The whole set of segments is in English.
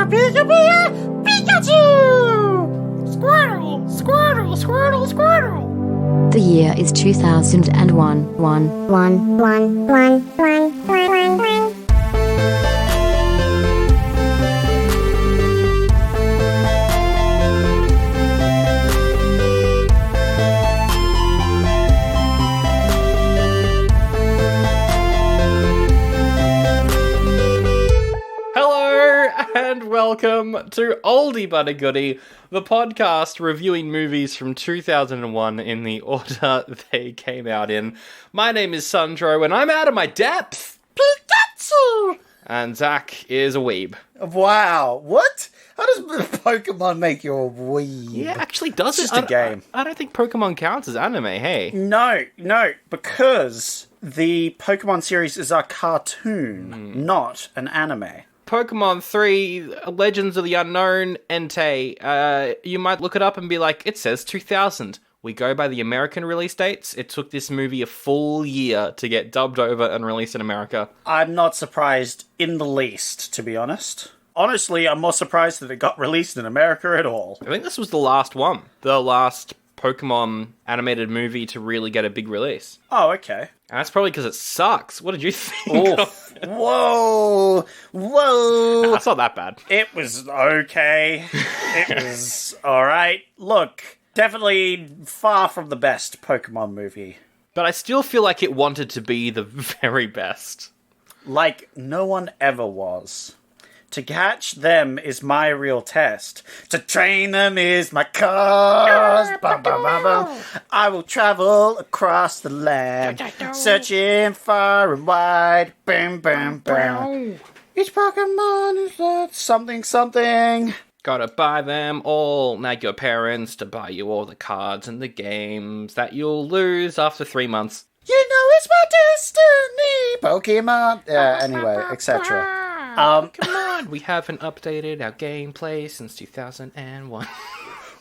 Pika, Pika, Pika, Pikachu! Squirtle, Squirtle, Squirtle, Squirtle! The year is 2001. And welcome to Oldie But a Goodie, the podcast reviewing movies from 2001 in the order they came out in. My name is Sandro, and I'm out of my depth. Pikachu! And Zach is a weeb. Wow, what? How does Pokemon make you a weeb? Yeah, actually does it's it. just a game. I don't think Pokemon counts as anime, hey? No, because the Pokemon series is a cartoon, not an anime. Pokemon 3, Legends of the Unknown, Entei. You might look it up and be like, it says 2000. We go by the American release dates. It took this movie a full year to get dubbed over and released in America. I'm not surprised in the least, to be honest. Honestly, I'm more surprised that it got released in America at all. I think this was the last one. The last Pokemon animated movie to really get a big release. Oh, okay. And that's probably because it sucks. What did you think of it? Whoa! That's not that bad. It was okay. It was alright. Look, definitely far from the best Pokemon movie. But I still feel like it wanted to be the very best. Like no one ever was. To catch them is my real test. To train them is my cause. Bum, bum, bum, bum. I will travel across the land, searching far and wide. Bam, bam, bam. Each Pokemon is something, something. Gotta buy them all. Nag your parents to buy you all the cards and the games that you'll lose after 3 months. You know it's my destiny, Pokemon. Anyway, etc. Come on, we haven't updated our gameplay since 2001.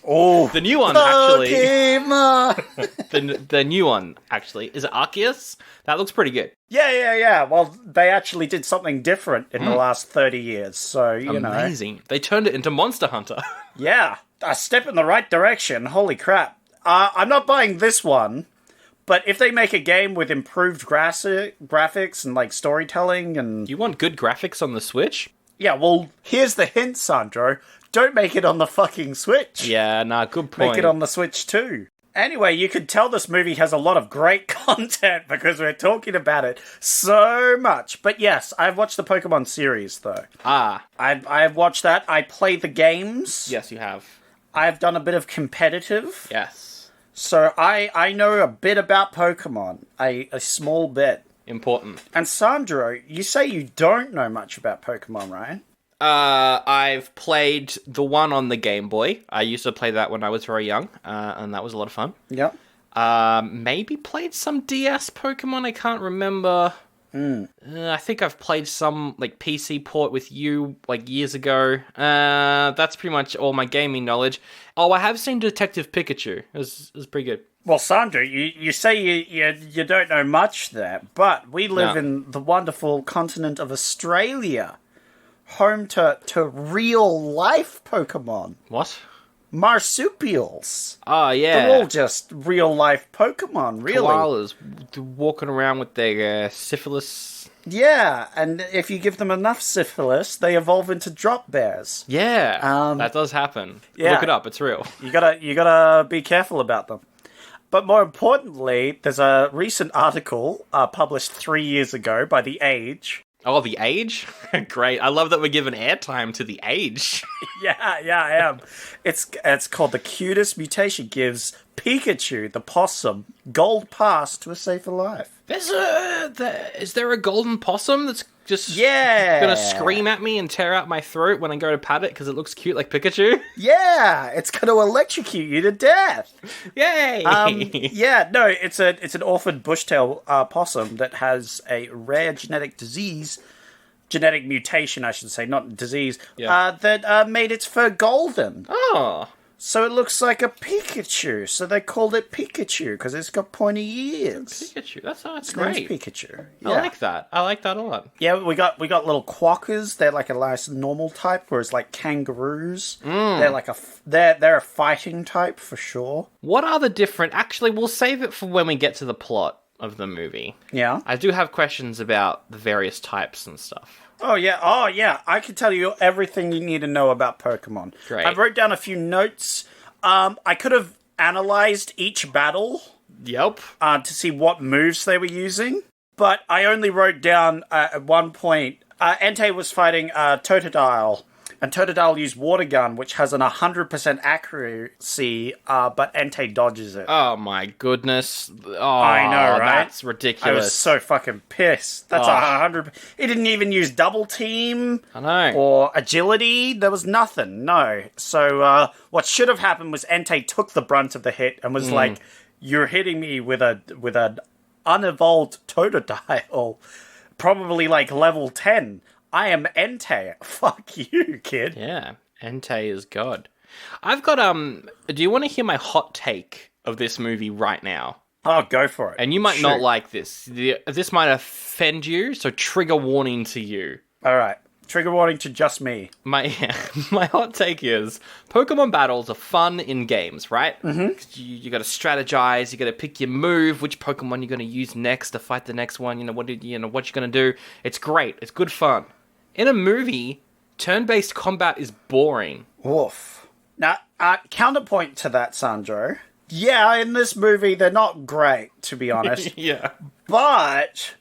Oh, the new one actually. Pokemon. the new one actually is it Arceus? That looks pretty good. Yeah. Well, they actually did something different in the last 30 years, so you know. Amazing. They turned it into Monster Hunter. Yeah, a step in the right direction. Holy crap! I'm not buying this one. But if they make a game with improved graphics and, like, storytelling and... You want good graphics on the Switch? Yeah, well, here's the hint, Sandro. Don't make it on the fucking Switch. Yeah, nah, good point. Make it on the Switch, too. Anyway, you can tell this movie has a lot of great content because we're talking about it so much. But yes, I've watched the Pokemon series, though. I've watched that. I play the games. Yes, you have. I've done a bit of competitive. Yes. So I know a bit about Pokemon, a small bit. Important. And Sandro, you say you don't know much about Pokemon, right? I've played the one on the Game Boy. I used to play that when I was very young, and that was a lot of fun. Yep. Maybe played some DS Pokemon, I can't remember. I think I've played some like PC port with you like years ago. That's pretty much all my gaming knowledge. Oh, I have seen Detective Pikachu. It was pretty good. Well, Sandro, you say you don't know much there, but we live in the wonderful continent of Australia, home to real life Pokemon. What? Marsupials. Oh, yeah. They're all just real life Pokemon, really. Koalas walking around with their syphilis. Yeah, and if you give them enough syphilis, they evolve into drop bears. Yeah, that does happen. Yeah. Look it up, it's real. You gotta be careful about them. But more importantly, there's a recent article published 3 years ago by The Age. Oh, The Age? Great. I love that we're giving airtime to The Age. Yeah, I am. It's called The Cutest Mutation Gives Pikachu, the Possum, Gold Pass to a Safer Life. Is there a golden possum that's just Yeah. gonna scream at me and tear out my throat when I go to pat it because it looks cute like Pikachu? Yeah, it's going to electrocute you to death. Yay! Yeah, no, it's an orphaned bushtail possum that has a rare genetic mutation, I should say, not disease, that made its fur golden. Oh. So it looks like a Pikachu. So they called it Pikachu because it's got pointy ears. Pikachu. That's Name's great. Pikachu. I like that. I like that a lot. Yeah, we got little quackers. They're like a nice normal type, whereas like kangaroos, they're like they're a fighting type for sure. What are the different... Actually, we'll save it for when we get to the plot of the movie. Yeah. I do have questions about the various types and stuff. Oh yeah. I can tell you everything you need to know about Pokemon. Great. I wrote down a few notes. I could have analyzed each battle Yep. to see what moves they were using, but I only wrote down at one point, Entei was fighting Totodile, and Totodile used Water Gun, which has an 100% accuracy, but Entei dodges it. Oh my goodness. Oh, I know, right? That's ridiculous. I was so fucking pissed. That's 100. He didn't even use Double Team. I know. Or Agility. There was nothing. No. So what should have happened was Entei took the brunt of the hit and was like, "You're hitting me with an unevolved Totodile, probably like level 10. I am Entei. Fuck you, kid." Yeah, Entei is God. I've got, do you want to hear my hot take of this movie right now? Oh, go for it. And you might Shoot. not like this. This might offend you, so trigger warning to you. All right. Trigger warning to just me. My hot take is Pokemon battles are fun in games, right? Mm-hmm. You got to strategize. You got to pick your move, which Pokemon you're going to use next to fight the next one. What you're going to do. It's great. It's good fun. In a movie, turn-based combat is boring. Woof. Now, counterpoint to that, Sandro. Yeah, in this movie, they're not great, to be honest. Yeah. But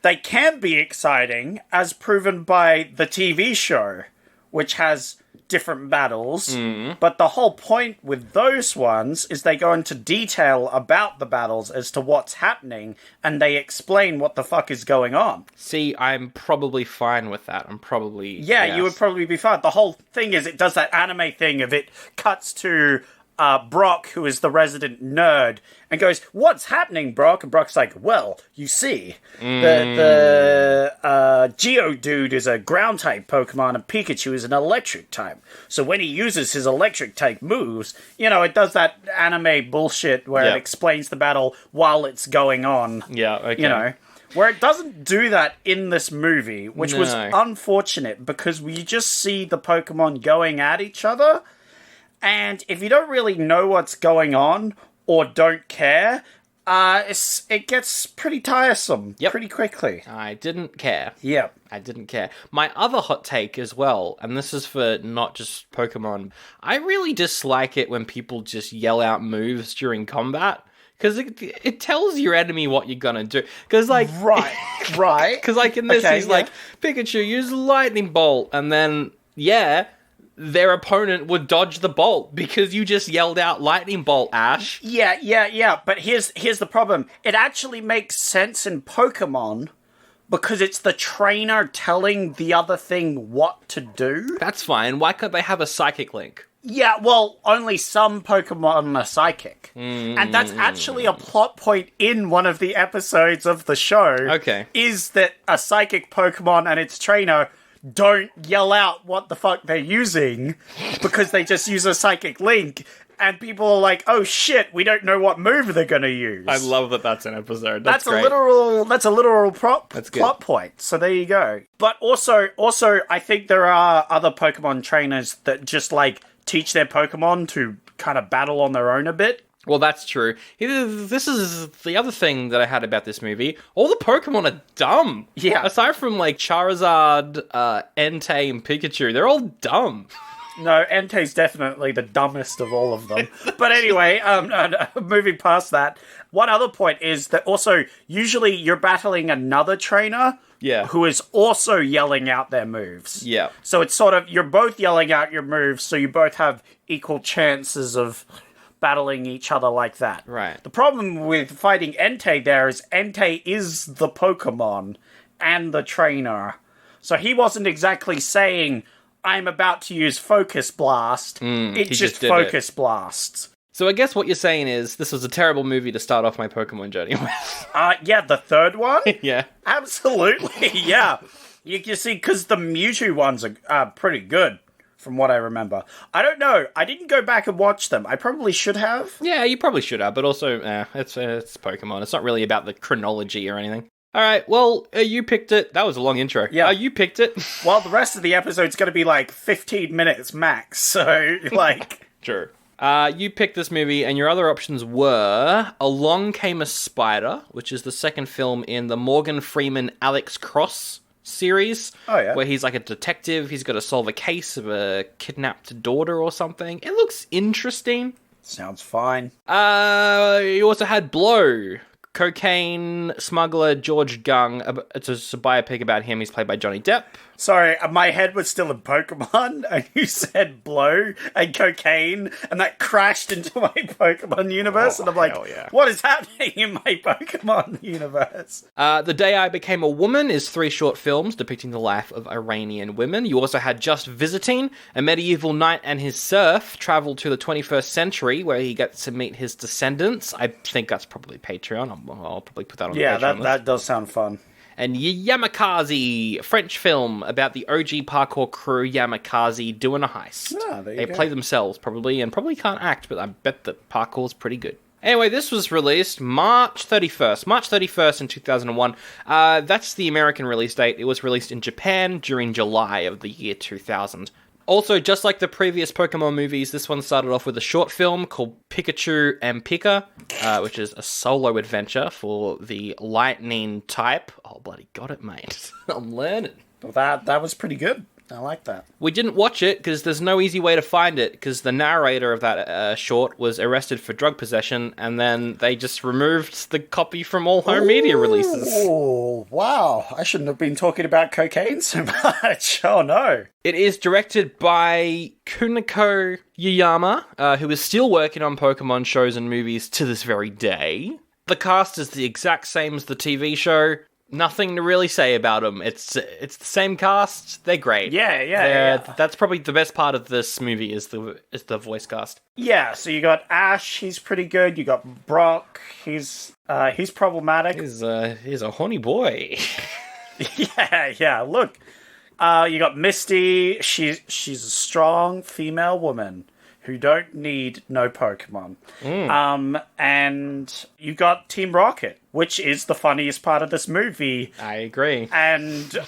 they can be exciting, as proven by the TV show, which has different battles. But the whole point with those ones is they go into detail about the battles as to what's happening, and they explain what the fuck is going on. See, I'm probably fine with that. I'm probably... Yeah, yes. you would probably be fine. The whole thing is it does that anime thing of it cuts to Brock, who is the resident nerd, and goes, "What's happening, Brock?" And Brock's like, "Well, you see, the Geodude is a ground-type Pokemon, and Pikachu is an electric type. So when he uses his electric-type moves, it does that anime bullshit where it explains the battle while it's going on. Yeah, okay. Where it doesn't do that in this movie, which was No. unfortunate, because we just see the Pokemon going at each other. And if you don't really know what's going on or don't care, it gets pretty tiresome pretty quickly. I didn't care. Yep. I didn't care. My other hot take as well, and this is for not just Pokemon, I really dislike it when people just yell out moves during combat. Because it tells your enemy what you're gonna do. Because, like... Right. Because, like, in this, he's like, Pikachu, use Lightning Bolt. And then, their opponent would dodge the bolt because you just yelled out Lightning Bolt, Ash. Yeah. But here's the problem. It actually makes sense in Pokemon because it's the trainer telling the other thing what to do. That's fine. Why can't they have a psychic link? Yeah, well, only some Pokemon are psychic. And that's actually a plot point in one of the episodes of the show. Okay. Is that a psychic Pokemon and its trainer don't yell out what the fuck they're using because they just use a psychic link, and people are like, "Oh shit, we don't know what move they're gonna use." I love that that's an episode. That's great. a literal That's good. plot point. So there you go. But also, I think there are other Pokemon trainers that just like teach their Pokemon to kind of battle on their own a bit. Well, that's true. This is the other thing that I had about this movie. All the Pokemon are dumb. Yeah. Aside from, like, Charizard, Entei, and Pikachu, they're all dumb. No, Entei's definitely the dumbest of all of them. But anyway, moving past that, one other point is that also, usually you're battling another trainer who is also yelling out their moves. Yeah. So it's sort of, you're both yelling out your moves, so you both have equal chances of battling each other like that. Right. The problem with fighting Entei there is Entei is the Pokemon and the trainer. So he wasn't exactly saying, "I'm about to use Focus Blast." It just Focus Blasts. So I guess what you're saying is this was a terrible movie to start off my Pokemon journey with. Yeah, the third one? Yeah. Absolutely, yeah. You see, because the Mewtwo ones are pretty good. from what I remember. I don't know. I didn't go back and watch them. I probably should have. Yeah, you probably should have, but also, it's Pokemon. It's not really about the chronology or anything. All right, well, you picked it. That was a long intro. Yeah. You picked it. Well, the rest of the episode's going to be like 15 minutes max, so, like... True. You picked this movie, and your other options were Along Came a Spider, which is the second film in the Morgan Freeman Alex Cross series. Oh, yeah. Where he's like a detective. He's got to solve a case of a kidnapped daughter or something. It looks interesting. Sounds fine. You also had Blow. Cocaine smuggler George Gung. It's a biopic about him. He's played by Johnny Depp. Sorry, my head was still in Pokemon, and you said blow and cocaine, and that crashed into my Pokemon universe, and I'm like, yeah. What is happening in my Pokemon universe? The Day I Became a Woman is 3 short films depicting the life of Iranian women. You also had Just Visiting, a medieval knight and his serf travel to the 21st century, where he gets to meet his descendants. I think that's probably Patreon. I'll probably put that on the Patreon list. That does sound fun. And Yamakasi, a French film about the OG parkour crew Yamakasi doing a heist. They play themselves, probably, and probably can't act, but I bet that parkour's pretty good. Anyway, this was released March 31st in 2001. That's the American release date. It was released in Japan during July of the year 2000. Also, just like the previous Pokemon movies, this one started off with a short film called Pikachu and Pika, which is a solo adventure for the Lightning type. Oh, bloody got it, mate. I'm learning. Well, that was pretty good. I like that. We didn't watch it because there's no easy way to find it, because the narrator of that short was arrested for drug possession, and then they just removed the copy from all home media releases. Oh, wow. I shouldn't have been talking about cocaine so much. Oh, no. It is directed by Kuniko Yuyama, who is still working on Pokemon shows and movies to this very day. The cast is the exact same as the TV show. Nothing to really say about them. It's the same cast. They're great. Yeah. That's probably the best part of this movie is the voice cast. Yeah, so you got Ash, he's pretty good. You got Brock, he's problematic. He's a horny boy. Yeah. Look, you got Misty. She's a strong female woman who don't need no Pokemon. And you got Team Rocket, which is the funniest part of this movie. I agree. And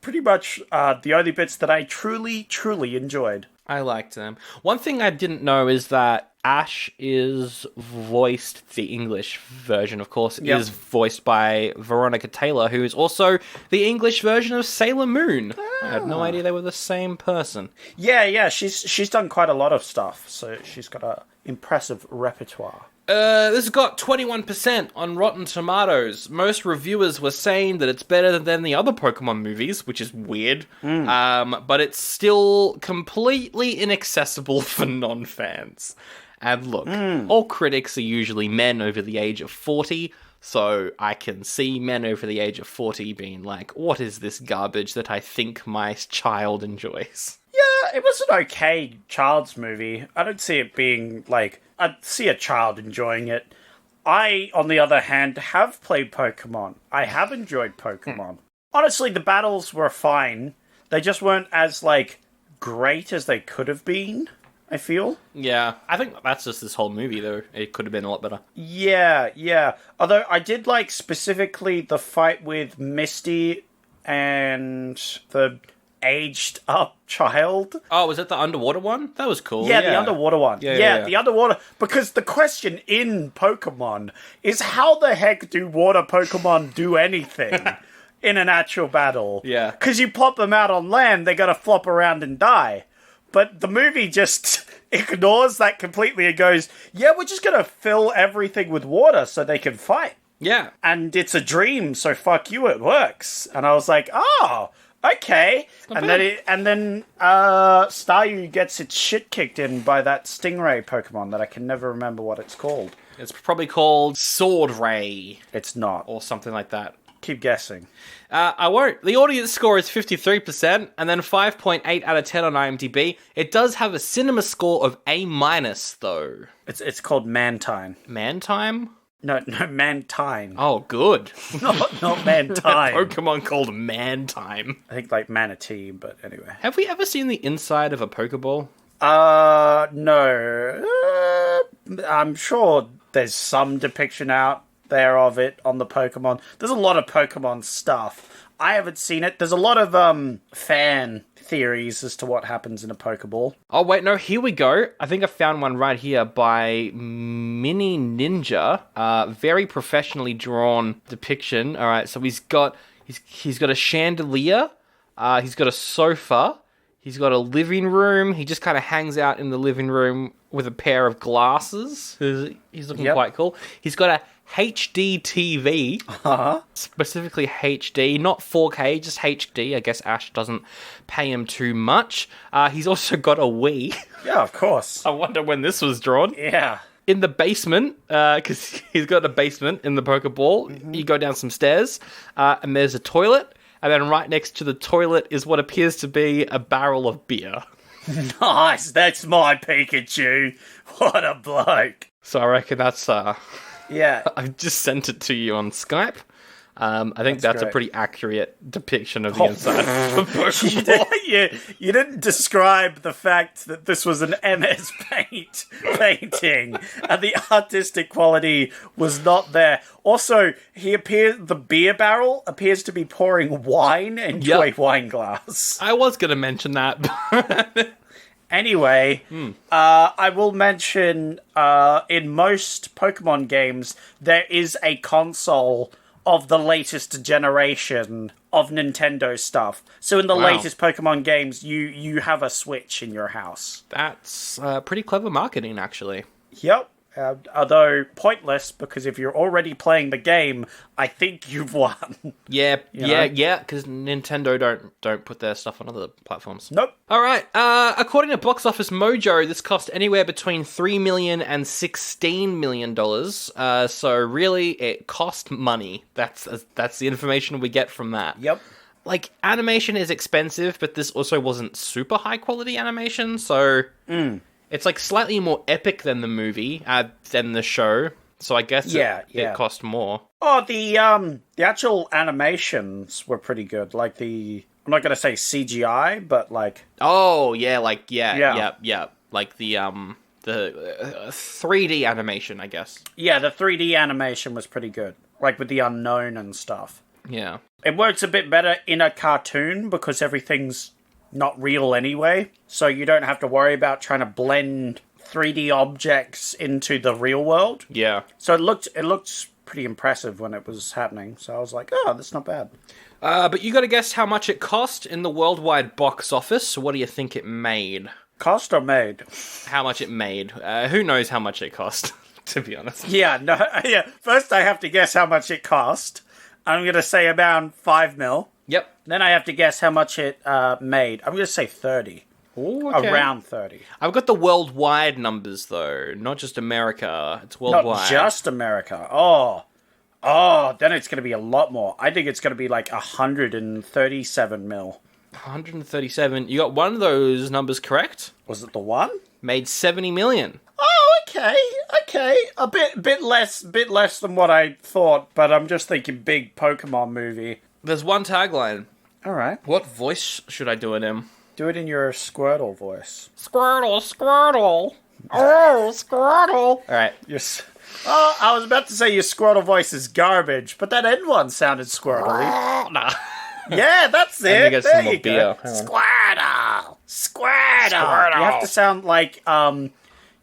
pretty much the only bits that I truly, truly enjoyed. I liked them. One thing I didn't know is that Ash is voiced, the English version, of course, is voiced by Veronica Taylor, who is also the English version of Sailor Moon. I had no idea they were the same person. Yeah, she's done quite a lot of stuff, so she's got an impressive repertoire. This has got 21% on Rotten Tomatoes. Most reviewers were saying that it's better than the other Pokemon movies, which is weird. But it's still completely inaccessible for non-fans. And look, all critics are usually men over the age of 40, so I can see men over the age of 40 being like, what is this garbage that I think my child enjoys? Yeah, it was an okay child's movie. I don't see it being like... I'd see a child enjoying it. I, on the other hand, have played Pokemon. I have enjoyed Pokemon. Honestly, the battles were fine. They just weren't as, like, great as they could have been, I feel. Yeah, I think that's just this whole movie, though. It could have been a lot better. Yeah. Although, I did like specifically the fight with Misty and the aged up child. Oh, was that the underwater one? That was cool. Yeah, the underwater one. Yeah, the underwater. Because the question in Pokemon is how the heck do water Pokemon do anything in an actual battle? Yeah. Because you plop them out on land, they're going to flop around and die. But the movie just ignores that completely and goes, yeah, we're just going to fill everything with water so they can fight. Yeah. And it's a dream, so fuck you, it works. And I was like, oh... okay, and then Staryu gets its shit kicked in by that Stingray Pokemon that I can never remember what it's called. It's probably called Sword Ray. It's not. Or something like that. Keep guessing. I won't. The audience score is 53%, and then 5.8 out of 10 on IMDb. It does have a cinema score of A-, though. It's called Mantine. Mantime? No, Mantine. Oh, good. Not Mantine. Pokemon called Mantime. I think like Manatee, but anyway. Have we ever seen the inside of a Pokeball? No. I'm sure there's some depiction out there of it on the Pokemon. There's a lot of Pokemon stuff. I haven't seen it. There's a lot of fan theories as to what happens in a Pokeball. Oh, wait, no, here we go. I think I found one right here by Mini Ninja. Very professionally drawn depiction. All right, so he's got a chandelier. He's got a sofa. He's got a living room. He just kind of hangs out in the living room with a pair of glasses. He's looking quite cool. He's got a HD TV, specifically HD, not 4K, just HD. I guess Ash doesn't pay him too much. He's also got a Wii. Yeah, of course. I wonder when this was drawn. Yeah. In the basement, because he's got a basement in the Pokeball. Mm-hmm. You go down some stairs, and there's a toilet. And then right next to the toilet is what appears to be a barrel of beer. Nice, that's my Pikachu. What a bloke. So I reckon that's... Yeah. I've just sent it to you on Skype. I think that's a pretty accurate depiction of the inside of the Pokeball. You didn't describe the fact that this was an MS Paint painting and the artistic quality was not there. Also, the beer barrel appears to be pouring wine into a wine glass. I was going to mention that. Anyway, I will mention in most Pokemon games, there is a console of the latest generation of Nintendo stuff. So in the latest Pokemon games, you have a Switch in your house. That's pretty clever marketing, actually. Yep. Although pointless, because if you're already playing the game, I think you've won. Yeah, because Nintendo don't put their stuff on other platforms. Nope. All right. According to Box Office Mojo, this cost anywhere between $3 million and $16 million. So really, it cost money. That's the information we get from that. Yep. Like, animation is expensive, but this also wasn't super high quality animation, so... It's like slightly more epic than the movie, than the show. So I guess it cost more. Oh, the actual animations were pretty good. Like I'm not gonna say CGI, but like. Oh yeah, like yeah. Like the 3D animation, I guess. Yeah, the 3D animation was pretty good. Like with the Unown and stuff. Yeah. It works a bit better in a cartoon because everything's not real anyway, so you don't have to worry about trying to blend 3D objects into the real world. Yeah. So it looked pretty impressive when it was happening, so I was like, oh, that's not bad. But you gotta guess how much it cost in the worldwide box office. So what do you think it made? Cost or made? How much it made. Who knows how much it cost, to be honest. Yeah, first I have to guess how much it cost. I'm gonna say around 5 mil. Yep. Then I have to guess how much it made. I'm going to say 30. Ooh, okay. Around 30. I've got the worldwide numbers, though. Not just America. It's worldwide. Not just America. Oh, then it's going to be a lot more. I think it's going to be like 137 mil. 137. You got one of those numbers correct. Was it the one? Made 70 million. Oh, okay. A bit less than what I thought, but I'm just thinking big Pokemon movie. There's one tagline. All right. What voice should I do it in? Do it in your Squirtle voice. Squirtle, Squirtle. Oh, Squirtle. All right. Oh, I was about to say your Squirtle voice is garbage, but that end one sounded squirrely. Nah. Yeah, that's it. Get there some more you beer. go. Squirtle. You have to sound like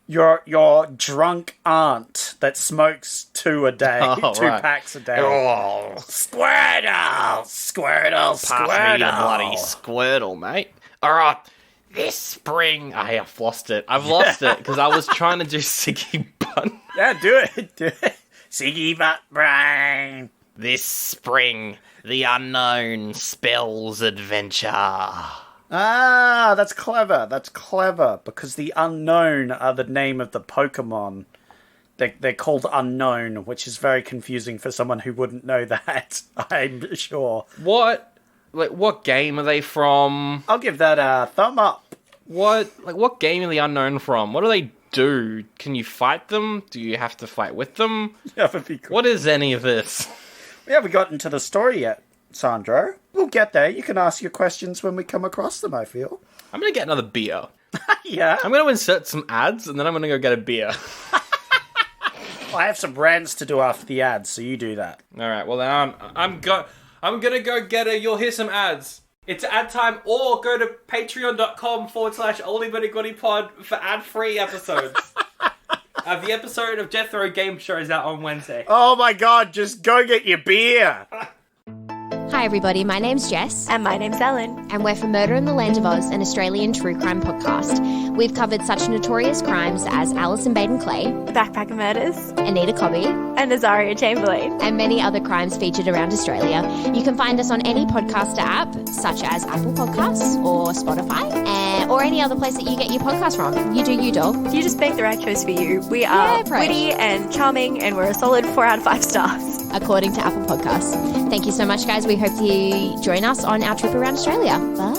your drunk aunt that smokes 2 a day, 2 packs a day. Oh. Squirtle. Pass me your bloody Squirtle, mate. All right. This spring... I've lost it. Because I was trying to do Siggy Butt. Yeah, do it. Siggy Butt Brain. This spring, the unknown spells adventure. Ah, that's clever. Because the Unown are the name of the Pokemon. They're called Unown, which is very confusing for someone who wouldn't know that, I'm sure. What game are they from? I'll give that a thumb up. What game are the Unown from? What do they do? Can you fight them? Do you have to fight with them? Yeah, that'd be cool. What is any of this? We haven't gotten to the story yet, Sandro. We'll get there. You can ask your questions when we come across them, I feel. I'm going to get another beer. Yeah. I'm going to insert some ads, and then I'm going to go get a beer. I have some rants to do after the ads, so you do that. All right, well, then I'm going to go get a... You'll hear some ads. It's ad time, or go to patreon.com/oldiebutygoodiepod for ad-free episodes. The episode of Jethro Game Show is out on Wednesday. Oh my god, just go get your beer! Hi everybody, my name's Jess. And my name's Ellen. And we're from Murder in the Land of Oz, an Australian true crime podcast. We've covered such notorious crimes as Alison Baden-Clay, The Backpacker Murders, Anita Cobby, and Azaria Chamberlain. and many other crimes featured around Australia. You can find us on any podcaster app, such as Apple Podcasts or Spotify, or any other place that you get your podcast from. You do you, doll. You just make the right choice for you. We are Yeah, right. witty and charming, and we're a solid 4 out of 5 stars. According to Apple Podcasts. Thank you so much, guys. We hope you join us on our trip around Australia. Bye.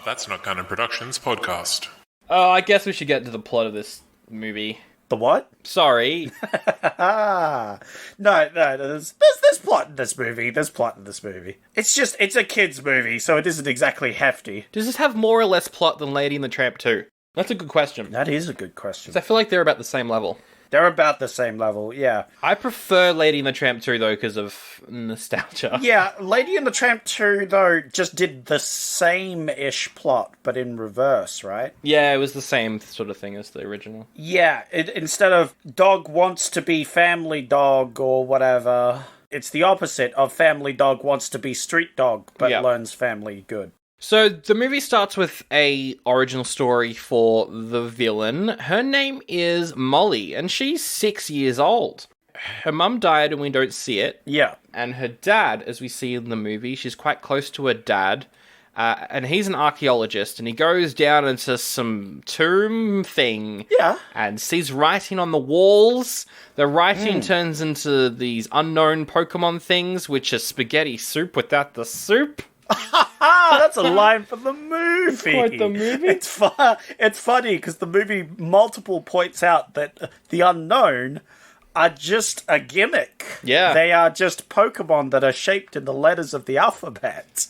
That's Not Canon Productions podcast. Oh, I guess we should get to the plot of this movie. The what? Sorry. No, there's plot in this movie. There's plot in this movie. It's a kid's movie, so it isn't exactly hefty. Does this have more or less plot than Lady and the Tramp 2? That's a good question. That is a good question. 'Cause I feel like they're about the same level. They're about the same level, yeah. I prefer Lady and the Tramp 2, though, because of nostalgia. Yeah, Lady and the Tramp 2, though, just did the same-ish plot, but in reverse, right? Yeah, it was the same sort of thing as the original. Yeah, instead of dog wants to be family dog or whatever, it's the opposite of family dog wants to be street dog, but Yeah. learns family good. So the movie starts with a original story for the villain. Her name is Molly, and she's 6 years old. Her mum died and we don't see it. Yeah. And her dad, as we see in the movie, she's quite close to her dad. And he's an archaeologist, and he goes down into some tomb thing. Yeah. And sees writing on the walls. The writing turns into these unknown Pokemon things, which are spaghetti soup without the soup. Ah, that's a line from the movie. Quite the movie. It's funny because the movie multiple points out that the unknown are just a gimmick. Yeah. They are just Pokemon that are shaped in the letters of the alphabet.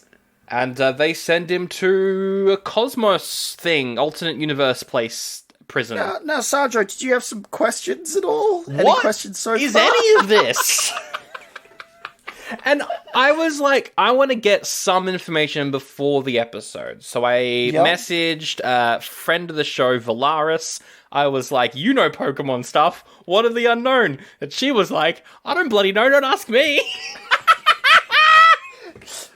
And they send him to a Cosmos thing, alternate universe place, prison. Now, Sandro, did you have some questions at all? Any What questions so is far? any of this? And I was like, I want to get some information before the episode. So I messaged a friend of the show, Valaris. I was like, you know Pokemon stuff. What are the unknown? And she was like, I don't bloody know. Don't ask me.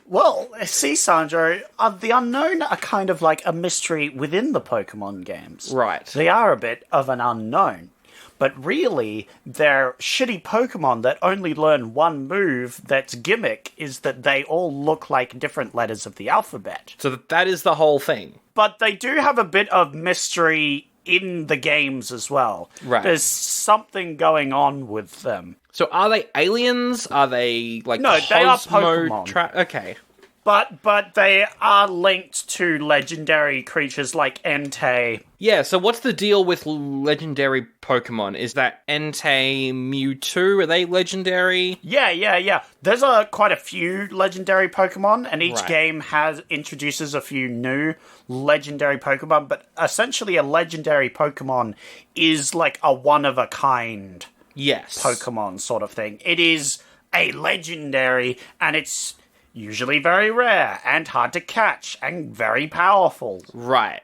Well, see, Sandro, the unknown are kind of like a mystery within the Pokemon games. Right. They are a bit of an unknown. But really, they're shitty Pokemon that only learn one move that's gimmick is that they all look like different letters of the alphabet. So that is the whole thing. But they do have a bit of mystery in the games as well. Right. There's something going on with them. So are they aliens? Are they like No, they are Pokemon. Okay. But they are linked to legendary creatures like Entei. Yeah, so what's the deal with legendary Pokemon? Is that Entei, Mewtwo, are they legendary? Yeah. There's quite a few legendary Pokemon, and each Right. game introduces a few new legendary Pokemon, but essentially a legendary Pokemon is like a one-of-a-kind Yes. Pokemon sort of thing. It is a legendary, and it's usually very rare and hard to catch and very powerful. Right.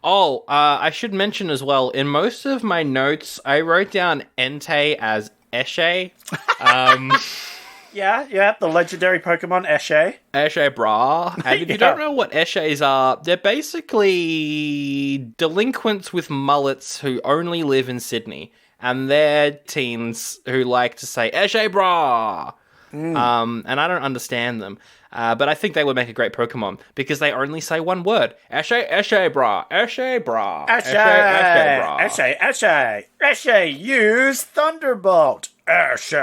Oh, I should mention as well, in most of my notes, I wrote down Entei as Eshe. Yeah, the legendary Pokemon Eshe. Eshe bra. And if you Yeah. don't know what Eshes are, they're basically delinquents with mullets who only live in Sydney. And they're teens who like to say Eshe bra. And I don't understand them. But I think they would make a great Pokemon because they only say one word. Eshe bra. Eshe bra. Eshe bra. Eshe, use Thunderbolt. Eshe.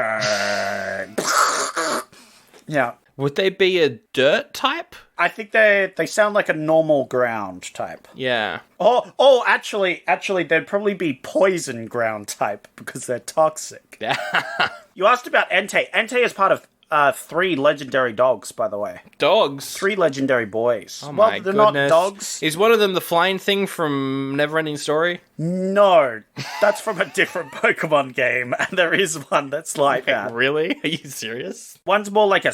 Yeah. Would they be a dirt type? I think they sound like a normal ground type. Yeah. Oh, actually, they'd probably be poison ground type because they're toxic. Yeah. You asked about Entei. Entei is part of 3 legendary dogs, by the way. Dogs. 3 legendary boys. Oh well, my they're goodness. not dogs. Is one of them the flying thing from Neverending Story? No, that's from a different Pokemon game, and there is one that's like that. Really? Are you serious? One's more like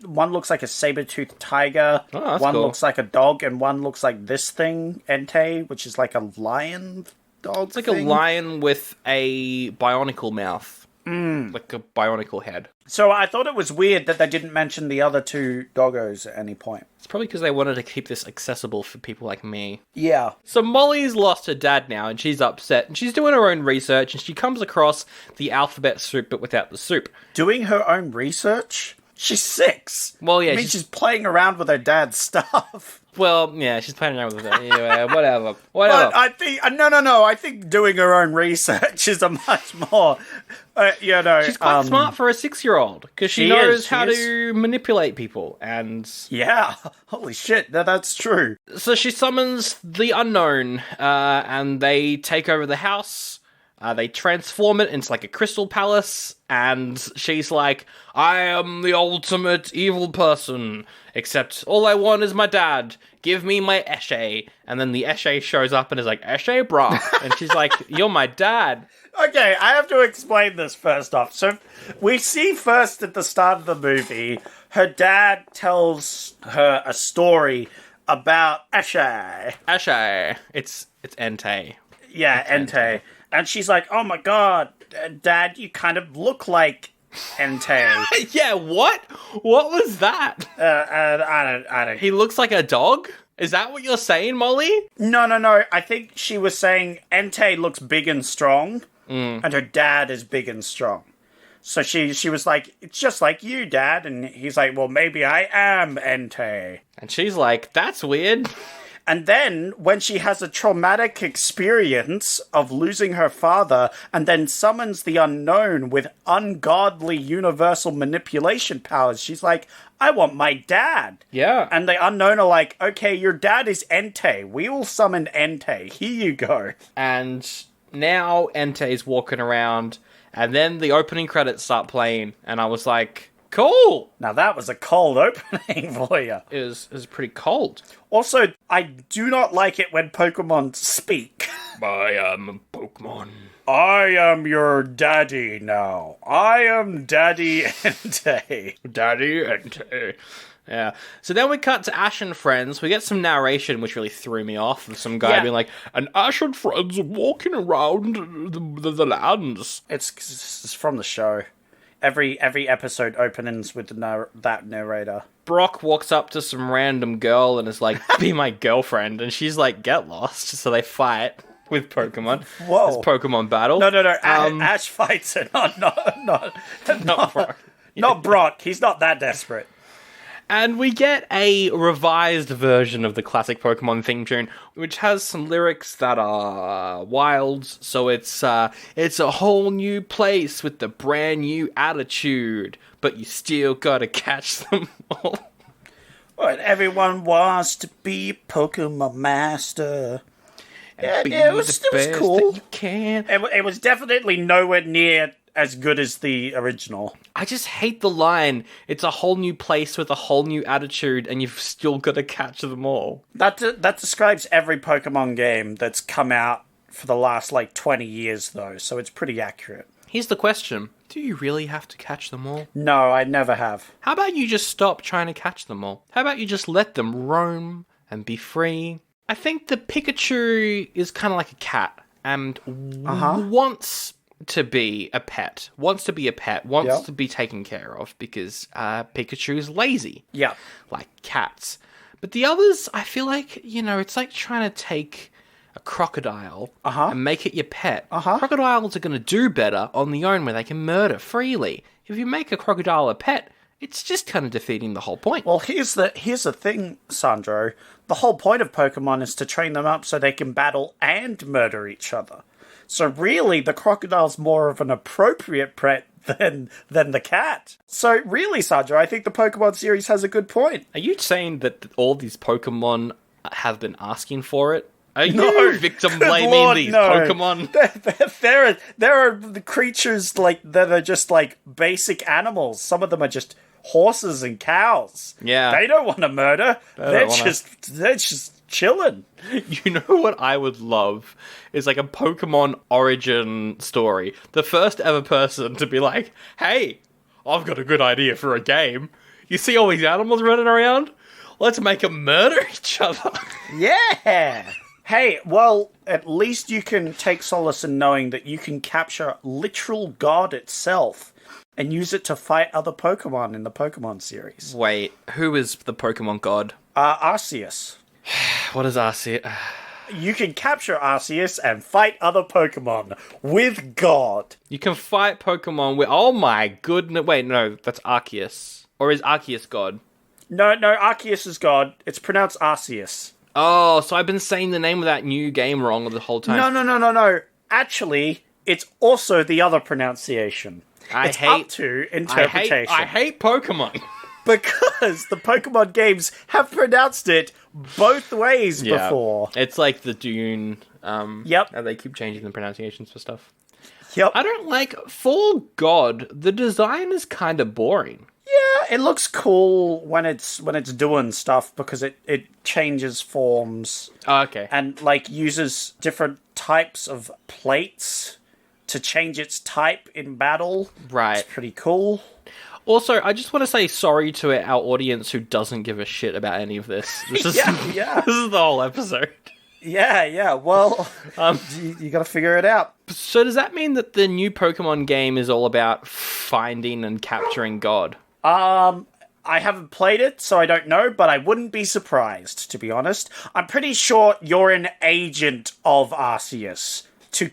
one looks like a saber-toothed tiger, Oh, that's one cool. looks like a dog, and one looks like this thing, Entei, which is like a lion dog. It's like a lion with a bionicle mouth. Like a bionicle head. So I thought it was weird that they didn't mention the other 2 doggos at any point. It's probably because they wanted to keep this accessible for people like me. Yeah. So Molly's lost her dad now, and she's upset, and she's doing her own research, and she comes across the alphabet soup, but without the soup. Doing her own research? She's 6. Well, yeah, I mean, she's playing around with her dad's stuff. Well, yeah, she's playing around with it. Anyway, whatever. But I think, no, I think doing her own research is a much more, She's quite smart for a 6-year-old, because she knows how is. to manipulate people, and... Yeah, holy shit, that's true. So she summons the Unown, and they take over the house. They transform it into like a crystal palace, and she's like, I am the ultimate evil person, except all I want is my dad. Give me my Eshe. And then the Eshe shows up and is like, Eshe, brah. And she's like, you're my dad. Okay, I have to explain this first off. So we see first at the start of the movie, her dad tells her a story about Eshe. Eshe. It's Entei. Yeah, Entei. And she's like, oh my god, Dad, you kind of look like Entei. Yeah, what? What was that? I don't. He looks like a dog? Is that what you're saying, Molly? No. I think she was saying Entei looks big and strong, and her dad is big and strong. So she was like, it's just like you, Dad. And he's like, well, maybe I am Entei. And she's like, that's weird. And then, when she has a traumatic experience of losing her father, and then summons the Unknown with ungodly universal manipulation powers, she's like, I want my dad. Yeah. And the Unknown are like, okay, your dad is Entei. We will summon Entei. Here you go. And now Entei's walking around, and then the opening credits start playing, and I was like, cool! Now that was a cold opening for you. It was pretty cold. Also, I do not like it when Pokemon speak. I am Pokemon. I am your daddy now. I am Daddy Entei. Daddy Entei. Yeah. So then we cut to Ash and friends. We get some narration, which really threw me off, of some guy being like, and Ash and friends are walking around the lands. It's from the show. Every episode opens with that narrator. Brock walks up to some random girl and is like, be my girlfriend. And she's like, get lost. So they fight with Pokemon. Whoa. It's Pokemon battle. No. Ash fights her. Not Brock. Not Brock. He's not that desperate. And we get a revised version of the classic Pokemon theme tune, which has some lyrics that are wild. So it's a whole new place with a brand new attitude, but you still gotta catch them all. But everyone wants to be a Pokemon master. And be it was the best cool. that you can. It was definitely nowhere near as good as the original. I just hate the line, it's a whole new place with a whole new attitude, and you've still got to catch them all. That describes every Pokemon game that's come out for the last, 20 years, though, so it's pretty accurate. Here's the question. Do you really have to catch them all? No, I never have. How about you just stop trying to catch them all? How about you just let them roam and be free? I think the Pikachu is kind of like a cat, and wants to be a pet, wants to be taken care of, because Pikachu is lazy. Yeah. Like cats. But the others, I feel like, it's like trying to take a crocodile and make it your pet. Crocodiles are going to do better on their own where they can murder freely. If you make a crocodile a pet, it's just kind of defeating the whole point. Well, here's the thing, Sandro. The whole point of Pokemon is to train them up so they can battle and murder each other. So really, the crocodile's more of an appropriate pet than the cat. So really, Sandra, I think the Pokemon series has a good point. Are you saying that all these Pokemon have been asking for it? Are No, you victim good blaming Lord, these no. Pokemon? There are the creatures like that are just like basic animals. Some of them are just horses and cows. Yeah. They don't want to murder. They're just chilling. You know what I would love is like a Pokemon origin story. The first ever person to be like, hey, I've got a good idea for a game. You see all these animals running around? Let's make them murder each other. Yeah. Hey, well, at least you can take solace in knowing that you can capture literal God itself and use it to fight other Pokemon in the Pokemon series. Wait, who is the Pokemon god? Arceus. What is Arceus? You can capture Arceus and fight other Pokemon with God. You can fight Pokemon with... Oh my goodness. Wait, no, that's Arceus. Or is Arceus god? No, Arceus is God. It's pronounced Arceus. Oh, so I've been saying the name of that new game wrong the whole time. No. Actually, it's also the other pronunciation. It's up to interpretation. I hate Pokemon. Because the Pokemon games have pronounced it both ways before. It's like the Dune. Yep. And they keep changing the pronunciations for stuff. Yep. I don't like... For God, the design is kind of boring. Yeah, it looks cool when it's doing stuff because it changes forms. Oh, okay. And like uses different types of plates to change its type in battle. Right. It's pretty cool. Also, I just want to say sorry to our audience who doesn't give a shit about any of this. This is, Yeah. This is the whole episode. Yeah. Well, you got to figure it out. So does that mean that the new Pokemon game is all about finding and capturing God? I haven't played it, so I don't know, but I wouldn't be surprised, to be honest. I'm pretty sure you're an agent of Arceus to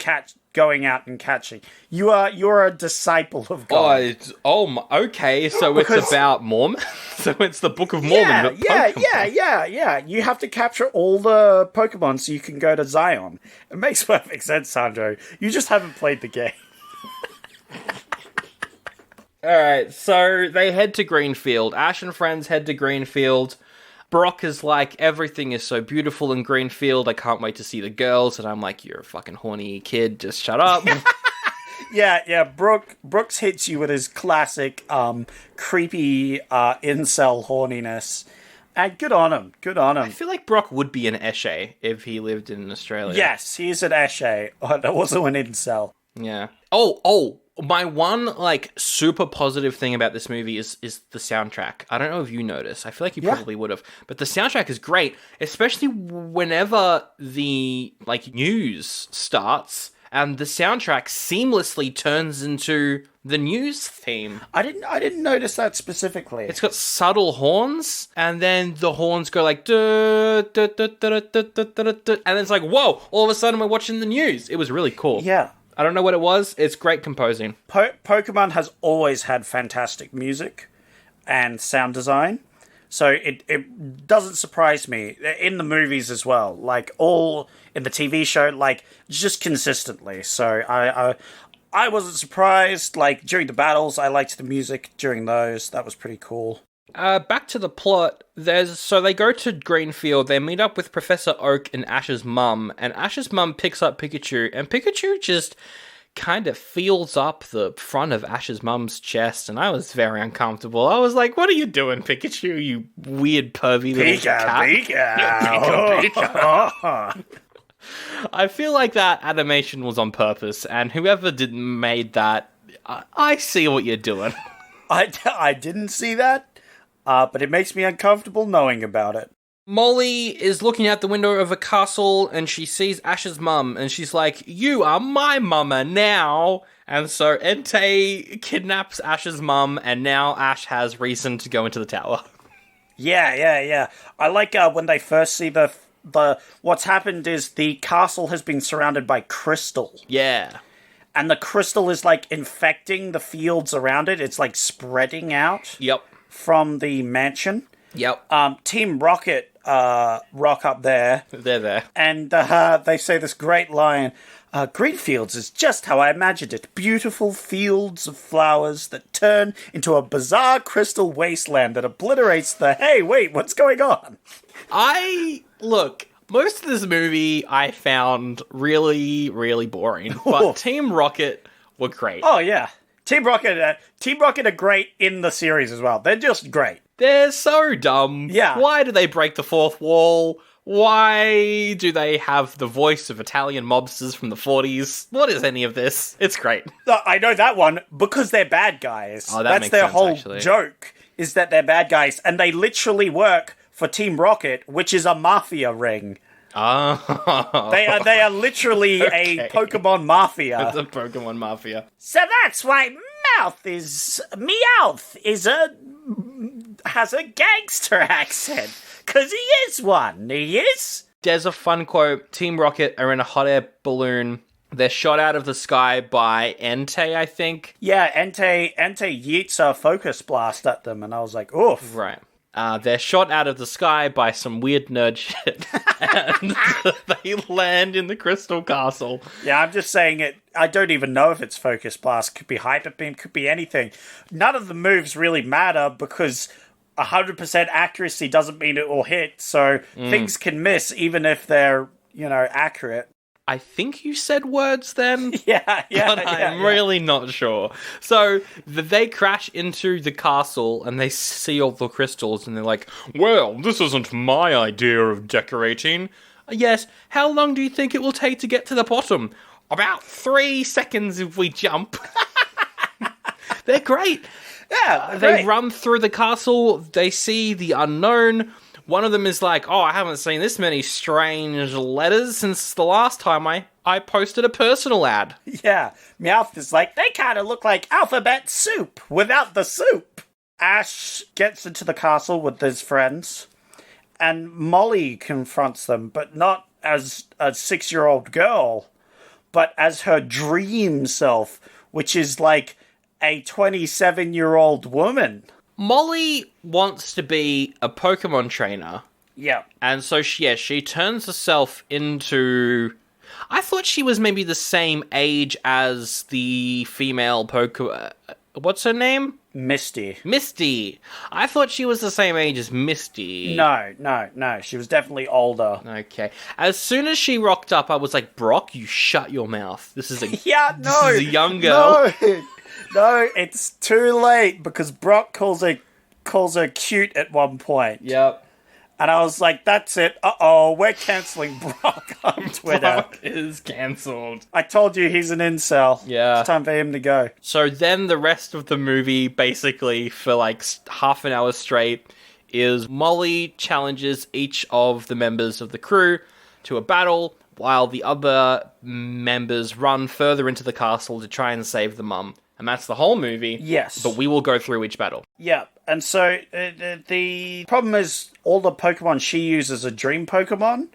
going out and catching. You're a disciple of God. Okay, so it's about Mormon? So it's the Book of Mormon, but Pokemon. Yeah. You have to capture all the Pokemon so you can go to Zion. It makes perfect sense, Sandro. You just haven't played the game. Alright, so they head to Greenfield. Ash and friends head to Greenfield. Brock is like, everything is so beautiful in Greenfield, I can't wait to see the girls. And I'm like, you're a fucking horny kid, just shut up. Yeah. Brooks hits you with his classic, creepy, incel horniness. And good on him. I feel like Brock would be an Eshe if he lived in Australia. Yes, he's an Eshe. Also an incel. Yeah. Oh, my one, like, super positive thing about this movie is the soundtrack. I don't know if you noticed. I feel like you probably would have. But the soundtrack is great, especially whenever the, like, news starts and the soundtrack seamlessly turns into the news theme. I didn't notice that specifically. It's got subtle horns, and then the horns go like, duh, duh, duh, duh, duh, duh, duh, duh, duh, and it's like, whoa, all of a sudden we're watching the news. It was really cool. Yeah. I don't know what it was. It's great composing. Pokemon has always had fantastic music and sound design. So it doesn't surprise me. In the movies as well. Like, all in the TV show, like, just consistently. So I wasn't surprised. Like, during the battles, I liked the music during those. That was pretty cool. Back to the plot. So they go to Greenfield, they meet up with Professor Oak and Ash's mum, and Ash's mum picks up Pikachu, and Pikachu just kind of feels up the front of Ash's mum's chest, and I was very uncomfortable. I was like, what are you doing, Pikachu, you weird pervy little cat? Pika. I feel like that animation was on purpose, and whoever made that, I see what you're doing. I didn't see that. But it makes me uncomfortable knowing about it. Molly is looking out the window of a castle and she sees Ash's mum and she's like, you are my mama now. And so Entei kidnaps Ash's mum and now Ash has reason to go into the tower. Yeah. I like when they first see the what's happened is the castle has been surrounded by crystal. Yeah. And the crystal is like infecting the fields around it. It's like spreading out. Yep. From the mansion. Yep. Team Rocket rock up there. They're there. And they say this great line, Green fields is just how I imagined it. Beautiful fields of flowers that turn into a bizarre crystal wasteland that obliterates the, hey, wait, what's going on? Look, most of this movie I found really, really boring, but Team Rocket were great. Oh, yeah. Team Rocket are great in the series as well. They're just great. They're so dumb. Yeah. Why do they break the fourth wall? Why do they have the voice of Italian mobsters from the 40s? What is any of this? It's great. I know that one because they're bad guys. Oh, that That's makes their sense, whole actually. joke, is that they're bad guys, and they literally work for Team Rocket, which is a mafia ring. Oh. They are literally Okay. a Pokemon mafia. It's a Pokemon Mafia. So that's why Meowth has a gangster accent. 'Cause he is one, he is. There's a fun quote. Team Rocket are in a hot air balloon. They're shot out of the sky by Entei, I think. Yeah, Entei yeets a focus blast at them, and I was like, oof. Right. They're shot out of the sky by some weird nerd shit. And they land in the Crystal Castle. Yeah, I'm just saying it. I don't even know if it's focus blast. Could be hyper beam, could be anything. None of the moves really matter because 100% accuracy doesn't mean it will hit, so things can miss even if they're, accurate. I think you said words then. Yeah, But I'm really not sure. So they crash into the castle and they see all the crystals and they're like, well, this isn't my idea of decorating. Yes, how long do you think it will take to get to the bottom? About 3 seconds if we jump. They're great. Yeah, They run through the castle, they see the unknown. One of them is like, oh, I haven't seen this many strange letters since the last time I posted a personal ad. Yeah, Meowth is like, they kind of look like alphabet soup without the soup. Ash gets into the castle with his friends, and Molly confronts them, but not as a 6-year-old girl, but as her dream self, which is like a 27-year-old woman. Molly wants to be a Pokemon trainer. Yeah. And so, she turns herself into... I thought she was maybe the same age as the female Pokemon... What's her name? Misty. Misty. I thought she was the same age as Misty. No. She was definitely older. Okay. As soon as she rocked up, I was like, Brock, you shut your mouth. This is a This is a young girl. No, it's too late because Brock calls her cute at one point. Yep. And I was like, that's it. Uh-oh, we're cancelling Brock on Twitter. Brock is cancelled. I told you he's an incel. Yeah. It's time for him to go. So then the rest of the movie, basically, for like half an hour straight, is Molly challenges each of the members of the crew to a battle, while the other members run further into the castle to try and save the mum. And that's the whole movie. Yes. But we will go through each battle. Yeah, and so the problem is all the Pokemon she uses are dream Pokemon,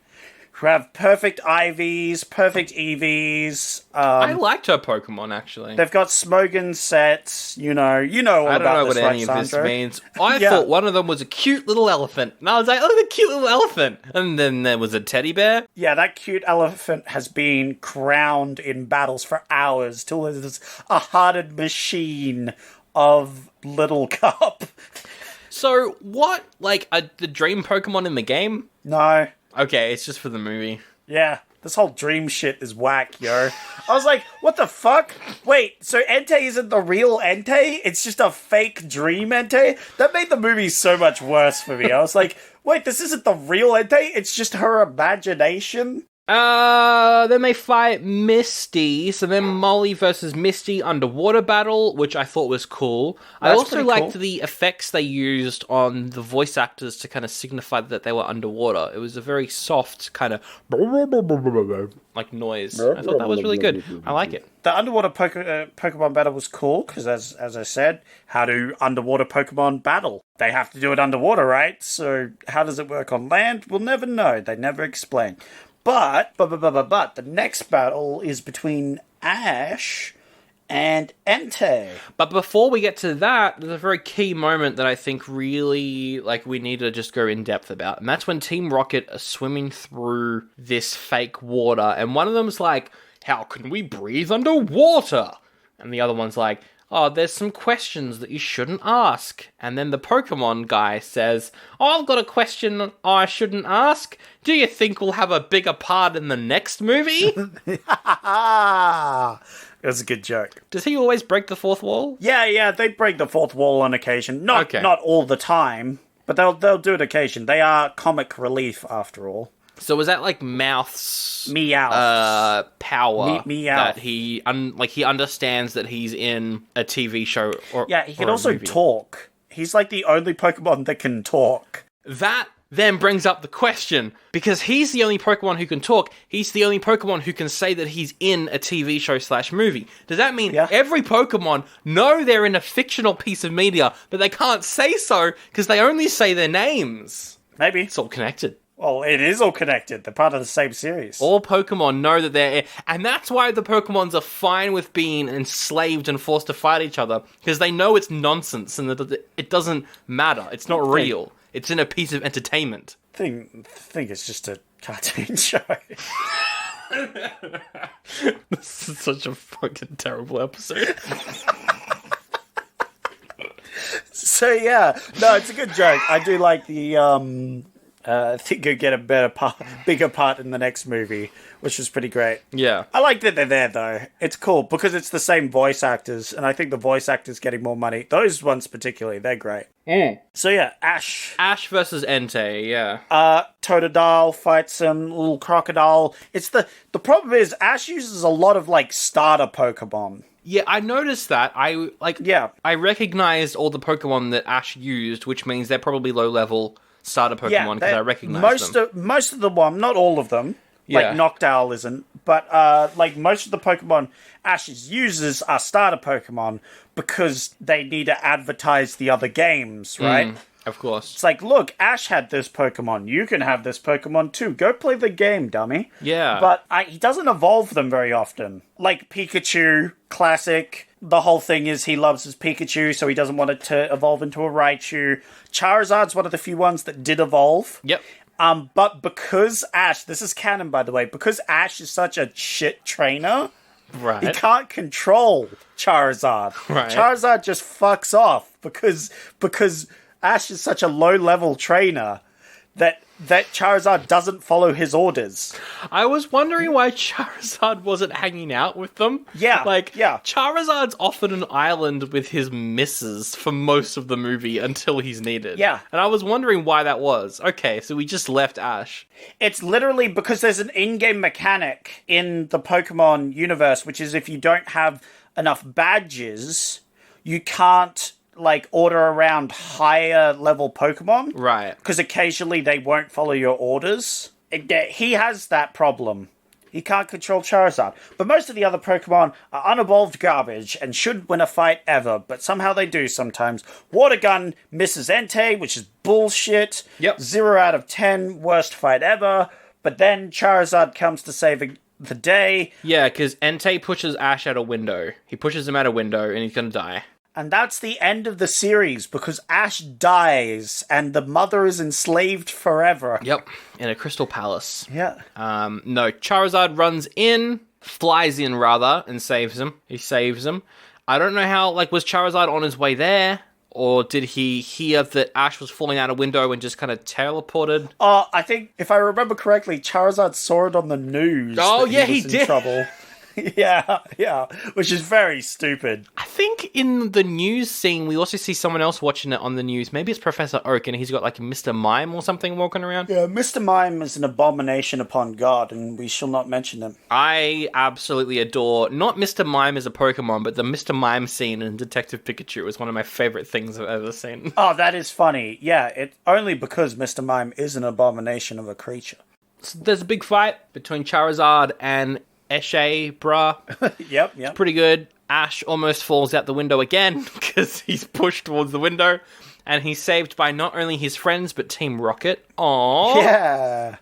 who have perfect IVs, perfect EVs. I liked her Pokemon, actually. They've got Smogon sets, all I about don't know this, what right, any of this Sandro? means. I Yeah. thought one of them was a cute little elephant. And I was like, oh, the cute little elephant. And then there was a teddy bear. Yeah, that cute elephant has been crowned in battles for hours till it is a hardened machine of Little Cup. So, what, the dream Pokemon in the game? No. Okay, it's just for the movie. Yeah, this whole dream shit is whack, yo. I was like, what the fuck? Wait, so Entei isn't the real Entei? It's just a fake dream Entei? That made the movie so much worse for me. I was like, wait, this isn't the real Entei? It's just her imagination? Then they fight Misty, so then Molly versus Misty underwater battle, which I thought was cool. I That's also pretty liked cool. the effects they used on the voice actors to kind of signify that they were underwater. It was a very soft kind of like noise. I thought that was really good. I like it. The underwater Pokemon battle was cool, because as I said, how do underwater Pokemon battle? They have to do it underwater, right? So how does it work on land? We'll never know. They never explain. But the next battle is between Ash and Entei. But before we get to that, there's a very key moment that I think really, we need to just go in depth about. And that's when Team Rocket are swimming through this fake water. And one of them's like, how can we breathe underwater? And the other one's like, oh, there's some questions that you shouldn't ask. And then the Pokemon guy says, oh, I've got a question I shouldn't ask. Do you think we'll have a bigger part in the next movie? It was a good joke. Does he always break the fourth wall? Yeah, they break the fourth wall on occasion. Not all the time, but they'll do it occasion. They are comic relief after all. So was that like Mouth's Meowth. power Meowth. that he understands that he's in a TV show or Yeah, he can or a also movie? talk. He's like the only Pokemon that can talk. That then brings up the question, because he's the only Pokemon who can talk, he's the only Pokemon who can say that he's in a TV show / movie. Does that mean every Pokemon know they're in a fictional piece of media, but they can't say so because they only say their names? Maybe. It's all connected. Well, it is all connected. They're part of the same series. All Pokemon know that they're... And that's why the Pokemons are fine with being enslaved and forced to fight each other, because they know it's nonsense and that it doesn't matter. It's not real. It's in a piece of entertainment. I think it's just a cartoon show. This is such a fucking terrible episode. So, yeah. No, it's a good joke. I do like the... I think you'll get a bigger part in the next movie, which was pretty great. Yeah. I like that they're there, though. It's cool, because it's the same voice actors, and I think the voice actors getting more money. Those ones particularly, they're great. So yeah, Ash. Ash versus Entei, yeah. Totodile fights some little crocodile. The problem is, Ash uses a lot of, like, starter Pokemon. Yeah, I noticed that. I recognized all the Pokemon that Ash used, which means they're probably low-level starter Pokemon, because I recognize them. Most of the one, not all of them. Like Noctowl isn't, but like most of the Pokemon Ash uses are starter Pokemon because they need to advertise the other games, right? Of course. It's like, look, Ash had this Pokemon. You can have this Pokemon too. Go play the game, dummy. Yeah. But he doesn't evolve them very often. Like Pikachu, classic. The whole thing is he loves his Pikachu, so he doesn't want it to evolve into a Raichu. Charizard's one of the few ones that did evolve. Yep. But because Ash, this is canon by the way, because Ash is such a shit trainer, right, he can't control Charizard. Right. Charizard just fucks off because Ash is such a low-level trainer that Charizard doesn't follow his orders. I was wondering why Charizard wasn't hanging out with them. Yeah, Charizard's off on an island with his missus for most of the movie until he's needed. Yeah. And I was wondering why that was. Okay, so we just left Ash. It's literally because there's an in-game mechanic in the Pokemon universe, which is if you don't have enough badges, you can't order around higher level Pokemon. Right. Because occasionally they won't follow your orders. He has that problem. He can't control Charizard. But most of the other Pokemon are unevolved garbage and shouldn't win a fight ever, but somehow they do sometimes. Water Gun misses Entei, which is bullshit. Yep. 0 out of 10, worst fight ever. But then Charizard comes to save the day. Yeah, because Entei pushes Ash out a window. He pushes him out a window and he's gonna die. And that's the end of the series, because Ash dies, and the mother is enslaved forever. Yep, in a crystal palace. Yeah. No, Charizard flies in rather, and saves him. He saves him. I don't know how, was Charizard on his way there? Or did he hear that Ash was falling out a window and just kind of teleported? I think, if I remember correctly, Charizard saw it on the news. Oh, that yeah, he he was did. In trouble. Yeah, which is very stupid. I think in the news scene, we also see someone else watching it on the news. Maybe it's Professor Oak, and he's got Mr. Mime or something walking around. Yeah, Mr. Mime is an abomination upon God, and we shall not mention him. I absolutely adore, not Mr. Mime as a Pokemon, but the Mr. Mime scene in Detective Pikachu is one of my favorite things I've ever seen. Oh, that is funny. Yeah, only because Mr. Mime is an abomination of a creature. So there's a big fight between Charizard and Eshe, bruh. Yep. Pretty good. Ash almost falls out the window again because he's pushed towards the window, and he's saved by not only his friends but Team Rocket. Aww. Yeah.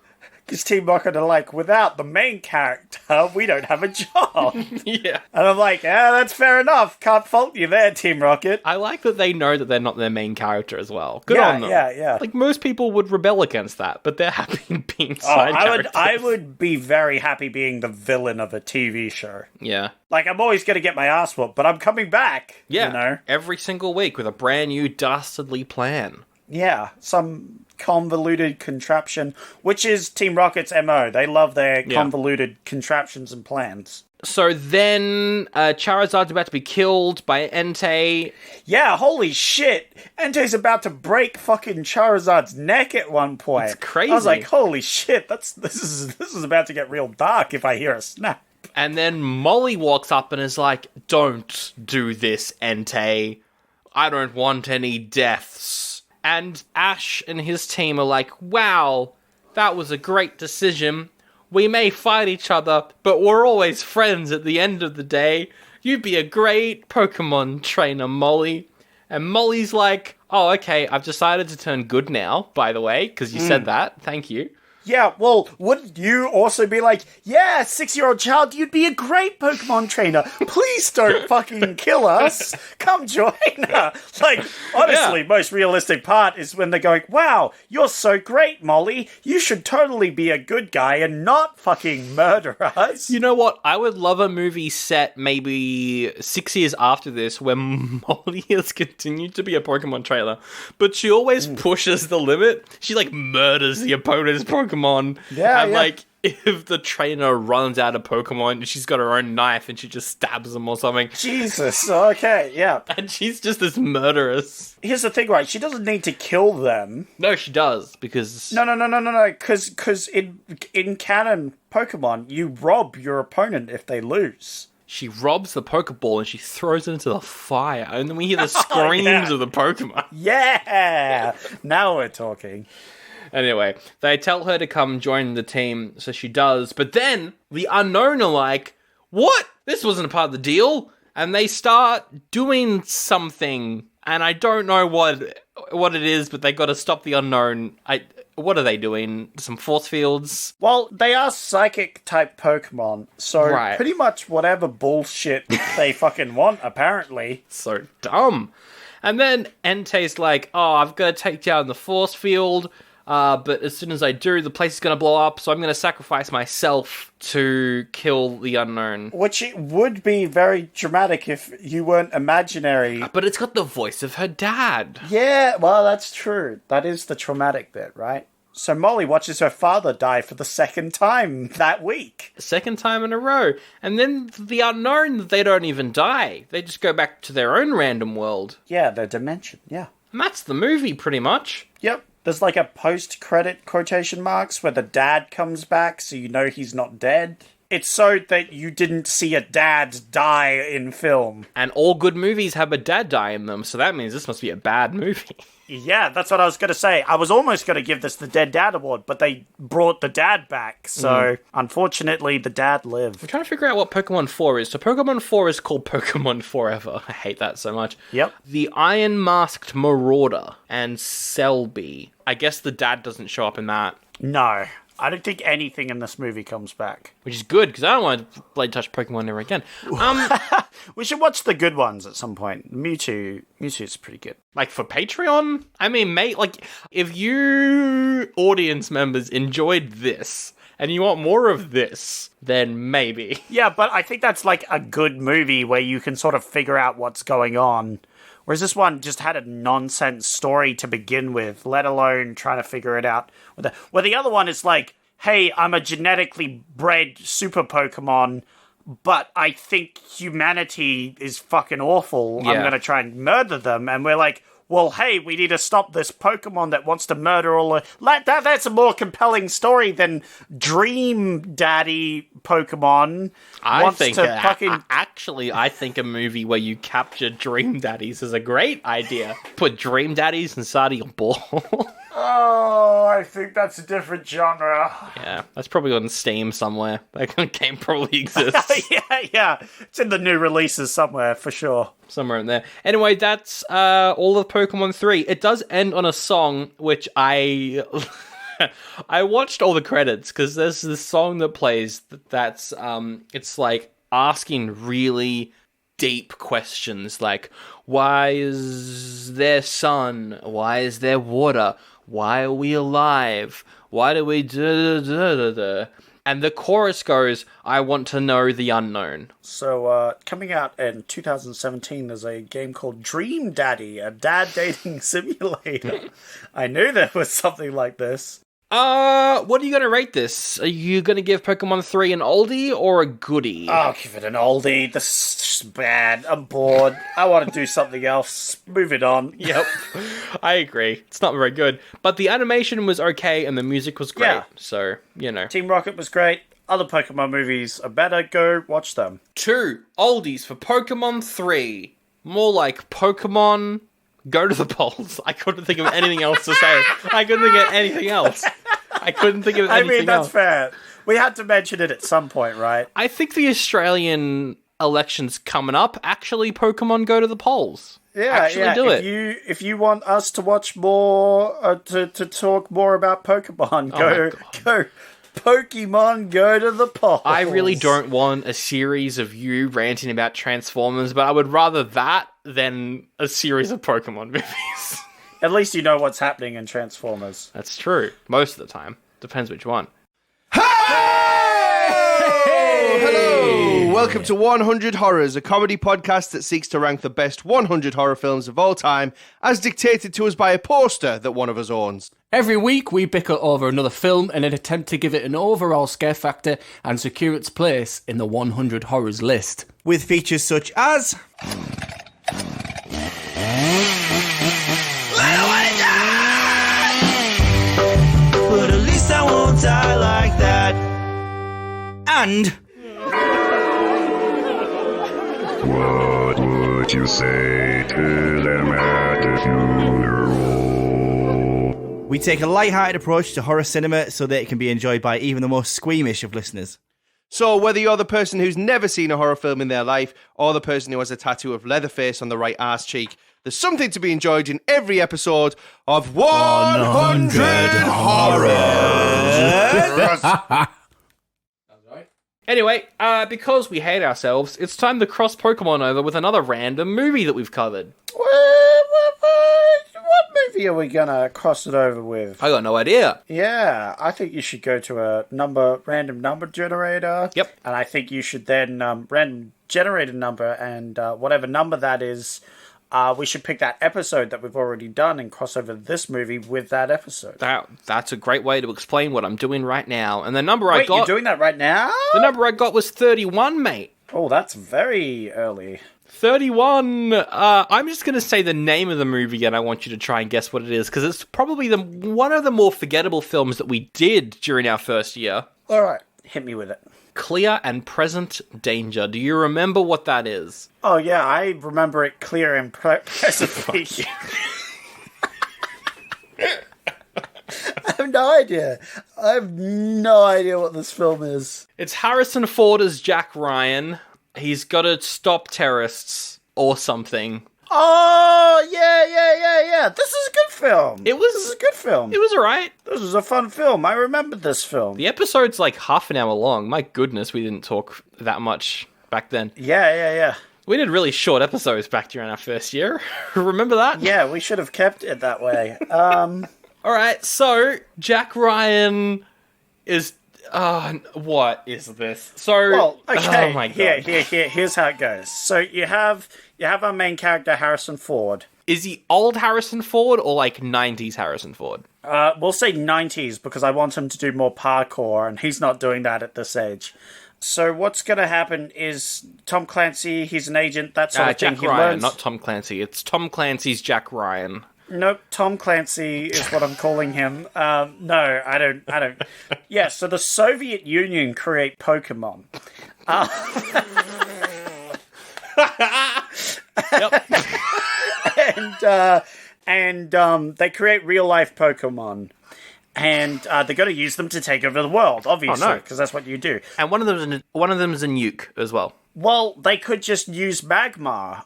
Because Team Rocket are like, without the main character, we don't have a job. Yeah. And I'm like, that's fair enough. Can't fault you there, Team Rocket. I like that they know that they're not their main character as well. Good Yeah, on them. yeah. Like, most people would rebel against that, but they're happy being side characters. I would be very happy being the villain of a TV show. Yeah. Like, I'm always going to get my ass whooped, but I'm coming back. Yeah. You know? Every single week with a brand new dastardly plan. Yeah, some convoluted contraption, which is Team Rocket's MO. They love their convoluted contraptions and plans. So then, Charizard's about to be killed by Entei. Yeah, holy shit. Entei's about to break fucking Charizard's neck at one point. It's crazy. I was like, holy shit, this is about to get real dark if I hear a snap. And then Molly walks up and is like, "Don't do this, Entei. I don't want any deaths." And Ash and his team are like, "Wow, that was a great decision. We may fight each other, but we're always friends at the end of the day. You'd be a great Pokemon trainer, Molly." And Molly's like, "Oh, okay, I've decided to turn good now, by the way, because you said that. Thank you." Yeah, well, wouldn't you also be like, yeah, 6-year-old child, you'd be a great Pokemon trainer. Please don't fucking kill us. Come join us. Like, honestly, most realistic part is when they're going, wow, you're so great, Molly. You should totally be a good guy and not fucking murder us. You know what? I would love a movie set maybe 6 years after this where Molly has continued to be a Pokemon trainer, but she always pushes the limit. She, like, murders the opponent's Pokemon. Yeah, and, yeah. like, if the trainer runs out of Pokemon, she's got her own knife and she just stabs them or something. Jesus, okay, yeah. And she's just this murderess. Here's the thing, right? She doesn't need to kill them. No, she does, because... No, because in canon Pokemon, you rob your opponent if they lose. She robs the Pokeball and she throws it into the fire. And then we hear the screams of the Pokemon. Yeah! Now we're talking. Anyway, they tell her to come join the team, so she does. But then the Unown are like, "What? This wasn't a part of the deal." And they start doing something, and I don't know what it is, but they got to stop the Unown. What are they doing? Some force fields? Well, they are psychic-type Pokemon, so Right. pretty much whatever bullshit they fucking want, apparently. So dumb. And then Entei's like, "Oh, I've got to take down the force field. But as soon as I do, the place is going to blow up, so I'm going to sacrifice myself to kill the Unown." Which it would be very dramatic if you weren't imaginary. But it's got the voice of her dad. Yeah, well, that's true. That is the traumatic bit, right? So Molly watches her father die for the second time that week. Second time in a row. And then the Unown, they don't even die. They just go back to their own random world. Yeah, their dimension, yeah. And that's the movie, pretty much. Yep. There's like a post-credit quotation marks where the dad comes back so you know he's not dead. It's so that you didn't see a dad die in film. And all good movies have a dad die in them, so that means this must be a bad movie. Yeah, that's what I was going to say. I was almost going to give this the Dead Dad Award, but they brought the dad back. So, unfortunately, the dad lived. I'm trying to figure out what Pokemon 4 is. So Pokemon 4 is called Pokemon Forever. I hate that so much. Yep. The Iron Masked Marauder and Selby. I guess the dad doesn't show up in that, No, I don't think anything in this movie comes back. which is good, because I don't want to play touch Pokemon ever again. We should watch the good ones at some point. Mewtwo's pretty good. Like, for Patreon? I mean, mate, like, if you audience members enjoyed this, and you want more of this, then maybe. Yeah, but I think that's like a good movie where you can sort of figure out what's going on. Whereas this one just had a nonsense story to begin with, let alone trying to figure it out. Where the other one is like, hey, I'm a genetically bred super Pokemon, but I think humanity is fucking awful. I'm Yeah. going to try and murder them. And we're like, well, hey, we need to stop this Pokemon that wants to murder all the... That's a more compelling story than Dream Daddy Pokemon I wants think, to fucking... actually, I think a movie where you capture Dream Daddies is a great idea. Put Dream Daddies inside of your ball. Oh, I think that's a different genre. Yeah, that's probably on Steam somewhere. That game probably exists yeah. It's in the new releases somewhere, for sure. somewhere in there. Anyway, that's all of Pokemon 3. It does end on a song, which I I watched all the credits because there's this song that plays that's it's like asking really deep questions like, why is there sun? Why is there water? Why are we alive? Why do we da? And the chorus goes, I want to know the unknown. So, coming out in 2017, there's a game called Dream Daddy, a dad dating simulator. I knew there was something like this. What are you going to rate this? Are you going to give Pokemon 3 an oldie or a goodie? I'll give it an oldie. This is just bad. I'm bored. I want to do something else. Move it on. Yep, I agree. It's not very good. But the animation was okay and the music was great. Yeah. So, Team Rocket was great. Other Pokemon movies are better. Go watch them. 2 oldies for Pokemon 3. More like Pokemon Go to the Polls. I couldn't think of anything else to say. I couldn't think of anything else. I mean, that's fair. We had to mention it at some point, right? I think the Australian election's coming up. Actually, Pokemon Go to the polls. Yeah, Do if it. If you want us to watch more, to talk more about Pokemon, go Pokemon Go to the polls. I really don't want a series of you ranting about Transformers, but I would rather that than a series of Pokemon movies. At least you know what's happening in Transformers. That's true. Most of the time. Depends which one. Hello! Welcome to 100 Horrors, a comedy podcast that seeks to rank the best 100 horror films of all time, as dictated to us by a poster that one of us owns. Every week, we bicker over another film in an attempt to give it an overall scare factor and secure its place in the 100 Horrors list. With features such as... But at least I won't die like that. And... What would you say to them at the funeral? we take a light-hearted approach to horror cinema so that it can be enjoyed by even the most squeamish of listeners. So whether you're the person who's never seen a horror film in their life or the person who has a tattoo of Leatherface on the right arse cheek, there's something to be enjoyed in every episode of 100 Horrors. Anyway, because we hate ourselves, it's time to cross Pokemon over with another random movie that we've covered. What movie are we gonna cross it over with? I got no idea. Yeah, I think you should go to a random number generator. Yep. And I think you should then random generate a number, and whatever number that is, we should pick that episode that we've already done and cross over this movie with that episode. That's a great way to explain what I'm doing right now. And the number I got... You're doing that right now? The number I got was 31, mate. Oh, that's very early. 31. I'm just going to say the name of the movie and I want you to try and guess what it is, because it's probably one of the more forgettable films that we did during our first year. All right, hit me with it. Clear and Present Danger. Do you remember what that is? Oh, yeah, I remember it clear and presently. I have no idea. I have no idea what this film is. It's Harrison Ford as Jack Ryan. He's got to stop terrorists or something. Oh, yeah. This is a good film. This is a good film. It was alright. This was a fun film. I remember this film. The episode's like half an hour long. My goodness, we didn't talk that much back then. Yeah. We did really short episodes back during our first year. Remember that? Yeah, we should have kept it that way. Alright, so Jack Ryan is... what is this? So, well, okay. Oh my god. Here's how it goes. So you have our main character Harrison Ford. Is he old Harrison Ford or like 90s Harrison Ford? We'll say 90s because I want him to do more parkour, and he's not doing that at this age. So what's going to happen is Tom Clancy, he's an agent, that sort of thing. Jack Ryan, not Tom Clancy. It's Tom Clancy's Jack Ryan. Nope, Tom Clancy is what I'm calling him. No, I don't. Yeah, so the Soviet Union create Pokemon. And they create real-life Pokemon. And they're going to use them to take over the world, obviously, because that's what you do. And one of them is a nuke as well. Well, they could just use Magmar,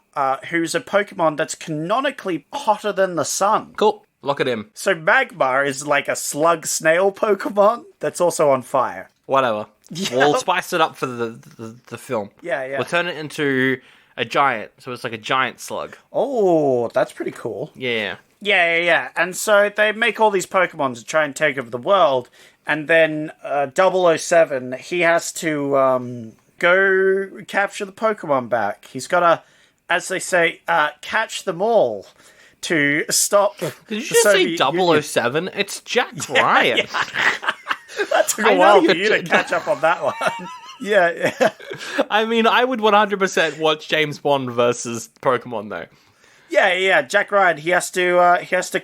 who's a Pokemon that's canonically hotter than the sun. Cool. Lock it in. So Magmar is like a slug snail Pokemon that's also on fire. Whatever. We'll spice it up for the film. Yeah. We'll turn it into a giant, so it's like a giant slug. Oh, that's pretty cool. Yeah. Yeah. And so they make all these Pokemon to try and take over the world, and then 007, he has to go capture the Pokemon back. He's got to, as they say, catch them all to stop. Did you just say 007? It's Jack Ryan. Yeah. That took a while for you to catch up on that one. Yeah. I mean, I would 100% watch James Bond versus Pokemon, though. Yeah. Jack Ryan, he has to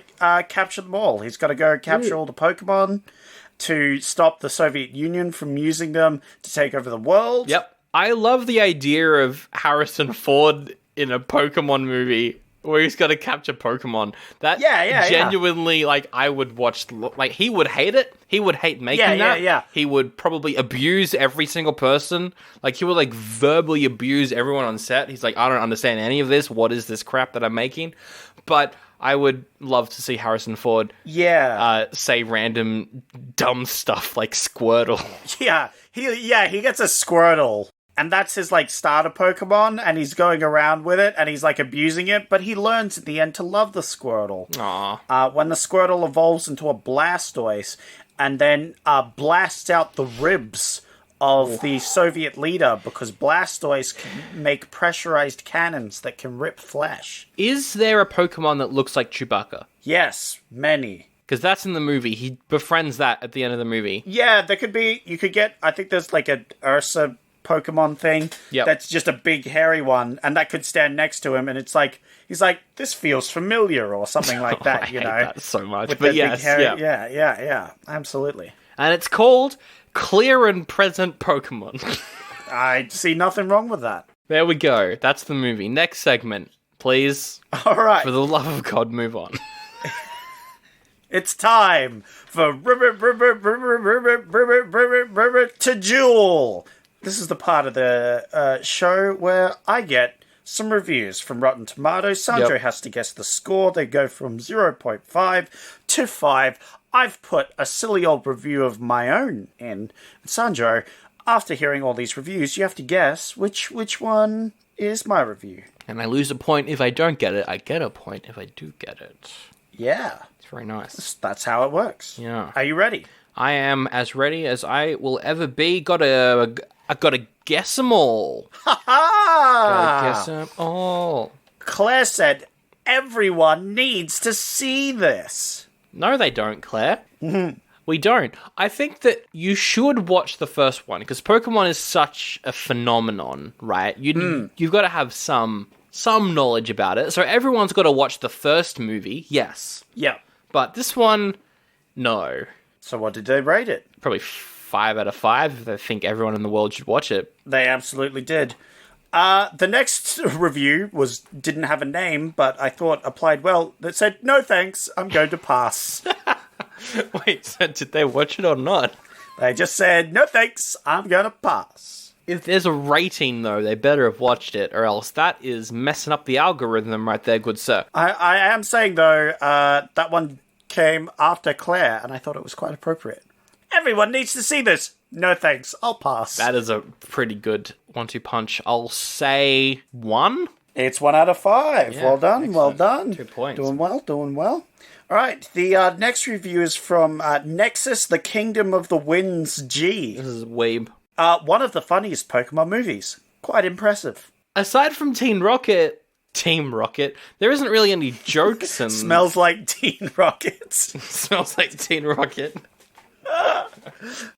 capture them all. He's got to go capture all the Pokemon to stop the Soviet Union from using them to take over the world. Yep. I love the idea of Harrison Ford in a Pokemon movie where he's got to capture Pokemon. That genuinely, like, I would watch. Like, he would hate it. He would hate making that. Yeah. He would probably abuse every single person. Like, he would, like, verbally abuse everyone on set. He's like, I don't understand any of this. What is this crap that I'm making? But I would love to see Harrison Ford say random dumb stuff like Squirtle. Yeah, he gets a Squirtle. And that's his, like, starter Pokemon, and he's going around with it, and he's, like, abusing it, but he learns at the end to love the Squirtle. Aww. When the Squirtle evolves into a Blastoise, and then blasts out the ribs of the Soviet leader, because Blastoise can make pressurized cannons that can rip flesh. Is there a Pokemon that looks like Chewbacca? Yes, many. Because that's in the movie. He befriends that at the end of the movie. Yeah, there could be, you could get, I think there's, like, a Ursa Pokemon thing that's just a big hairy one, and that could stand next to him, and it's like he's like, this feels familiar or something like that. I hate that so much. With but yes, big yeah, absolutely. And it's called Clear and Present Pokemon. I see nothing wrong with that. There we go. That's the movie. Next segment, please. All right. For the love of God, move on. It's time for to Jewel. This is the part of the show where I get some reviews from Rotten Tomatoes. Sandro has to guess the score. They go from 0.5 to 5. I've put a silly old review of my own in. Sandro, after hearing all these reviews, you have to guess which one is my review. And I lose a point if I don't get it. I get a point if I do get it. Yeah. It's very nice. That's how it works. Yeah. Are you ready? I am as ready as I will ever be. I gotta guess them all. Gotta guess them all. Claire said everyone needs to see this. No, they don't, Claire. We don't. I think that you should watch the first one, because Pokemon is such a phenomenon, right? You've got to have some knowledge about it. So everyone's got to watch the first movie, yes. Yeah. But this one, no. So what did they rate it? Probably 5 out of 5. I think everyone in the world should watch it. They absolutely did. The next review didn't have a name, but I thought applied well. That said, no thanks, I'm going to pass. Wait, so did they watch it or not? They just said, no thanks, I'm going to pass. If there's a rating, though, they better have watched it, or else that is messing up the algorithm right there, good sir. I am saying, though, that one came after Claire, and I thought it was quite appropriate. Everyone needs to see this. No thanks, I'll pass. That is a pretty good 1-2 punch. I'll say 1. It's 1 out of 5. Yeah, well done, excellent. well done. 2 points. Doing well. All right, the next review is from Nexus, the Kingdom of the Winds G. This is Weeb. One of the funniest Pokemon movies. Quite impressive. Aside from Team Rocket, there isn't really any jokes and... Smells like Teen Rockets. Smells like Teen Rocket.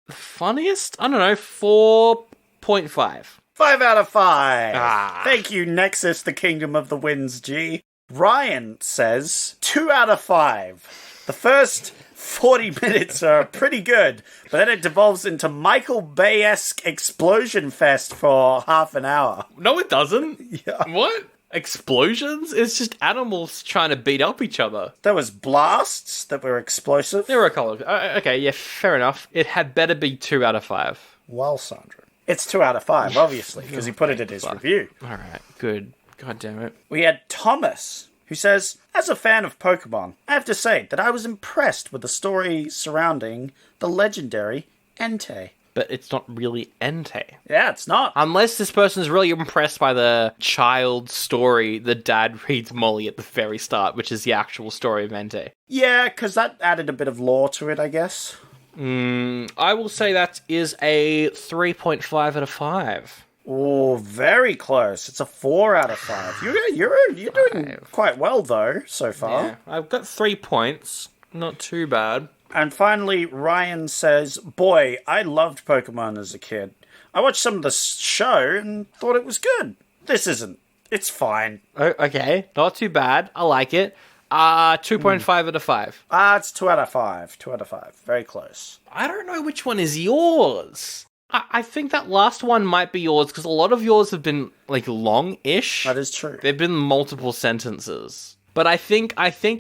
Funniest? I don't know, 4.5. 5 out of 5. Ah. Thank you, Nexus, the Kingdom of the Winds G. Ryan says 2 out of 5. The first 40 minutes are pretty good, but then it devolves into Michael Bay-esque explosion fest for half an hour. No, it doesn't. Yeah. What? Explosions? It's just animals trying to beat up each other. There was blasts that were explosive. There were a couple of... okay, yeah, fair enough. It had better be 2 out of 5. Well, Sandra. It's 2 out of 5, obviously, because he put it in his review. All right, good. God damn it. We had Thomas who says, as a fan of Pokemon, I have to say that I was impressed with the story surrounding the legendary Entei. But it's not really Entei. Yeah, it's not. Unless this person is really impressed by the child story the dad reads Molly at the very start, which is the actual story of Entei. Yeah, because that added a bit of lore to it, I guess. I will say that is a 3.5 out of 5. Oh, very close. It's a 4 out of 5. You're doing quite well, though, so far. Yeah, I've got 3 points. Not too bad. And finally, Ryan says, boy, I loved Pokemon as a kid. I watched some of the show and thought it was good. This isn't. It's fine. Oh, okay, not too bad. I like it. 2.5 out of 5. It's 2 out of 5. 2 out of 5. Very close. I don't know which one is yours. I think that last one might be yours, because a lot of yours have been, like, long-ish. That is true. They've been multiple sentences. But I think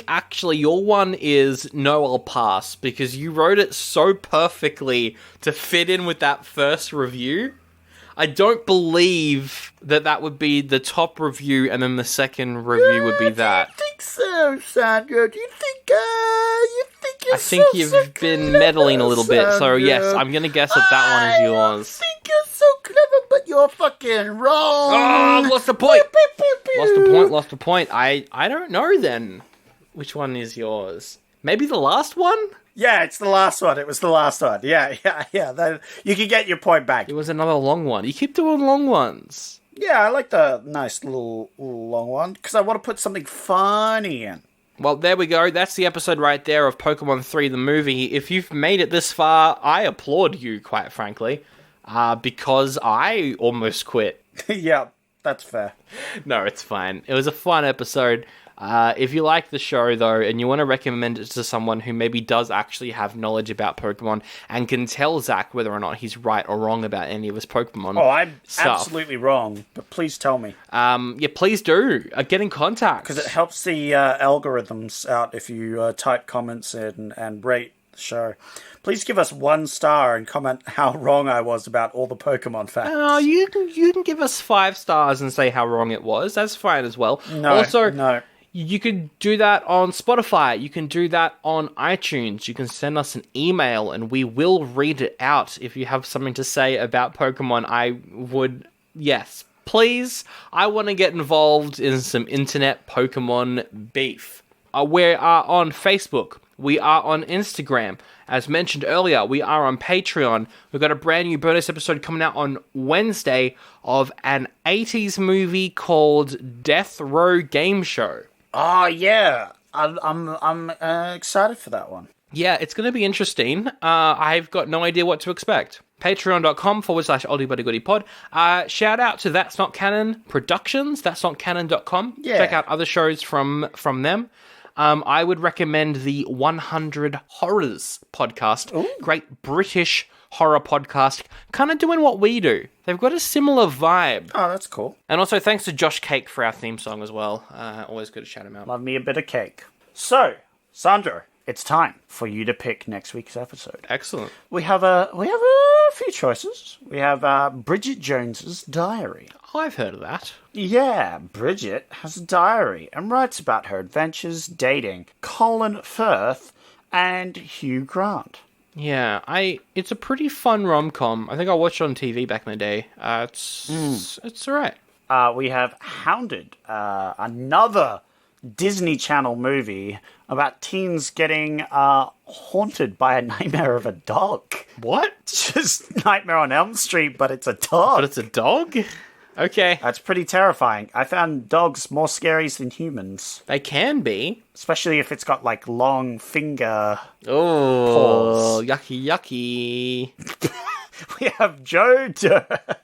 actually your one is no, I'll pass, because you wrote it so perfectly to fit in with that first review. I don't believe that would be the top review, and then the second review would be that. I think so, Sandra. Do you think you're I think you've been meddling a little bit, so yes, I'm gonna guess that one is yours. I think you're so clever, but you're fucking wrong. Oh, lost the point. Lost the point. I don't know then. Which one is yours? Maybe the last one? Yeah, it's the last one. It was the last one. Yeah. You can get your point back. It was another long one. You keep doing long ones. Yeah, I like the nice little long one, because I want to put something funny in. Well, there we go. That's the episode right there of Pokemon 3, the movie. If you've made it this far, I applaud you, quite frankly, because I almost quit. Yeah, that's fair. No, it's fine. It was a fun episode. If you like the show, though, and you want to recommend it to someone who maybe does actually have knowledge about Pokemon and can tell Zach whether or not he's right or wrong about any of his Pokemon I'm stuff. absolutely wrong, but please tell me. Yeah, please do. Get in contact. Because it helps the algorithms out if you type comments in and rate the show. Please give us 1 star and comment how wrong I was about all the Pokemon facts. Oh, you can give us 5 stars and say how wrong it was. That's fine as well. No. You can do that on Spotify. You can do that on iTunes. You can send us an email and we will read it out. If you have something to say about Pokemon, I would, yes, please. I want to get involved in some internet Pokemon beef. We are on Facebook. We are on Instagram. As mentioned earlier, we are on Patreon. We've got a brand new bonus episode coming out on Wednesday of an 80s movie called Death Row Game Show. Oh, yeah. I'm excited for that one. Yeah, it's going to be interesting. I've got no idea what to expect. Patreon.com/oldiebuddygoodypod. Shout out to That's Not Canon Productions, that'snotcanon.com. Yeah. Check out other shows from them. I would recommend the 100 Horrors podcast. Ooh. Great British horror podcast, kind of doing what we do. They've got a similar vibe. Oh, that's cool. And also thanks to Josh Cake for our theme song as well. Always good to shout him out. Love me a bit of cake. So, Sandra, it's time for you to pick next week's episode. Excellent. We have a few choices. We have Bridget Jones's Diary. Oh, I've heard of that. Yeah, Bridget has a diary and writes about her adventures dating Colin Firth and Hugh Grant. Yeah, it's a pretty fun rom-com. I think I watched it on TV back in the day. It's alright. We have Hounded, another Disney Channel movie about teens getting haunted by a nightmare of a dog. What? Just Nightmare on Elm Street, but it's a dog. But it's a dog? Okay. That's pretty terrifying. I found dogs more scary than humans. They can be. Especially if it's got, like, long finger Oh, paws. yucky. We have Joe Dirt.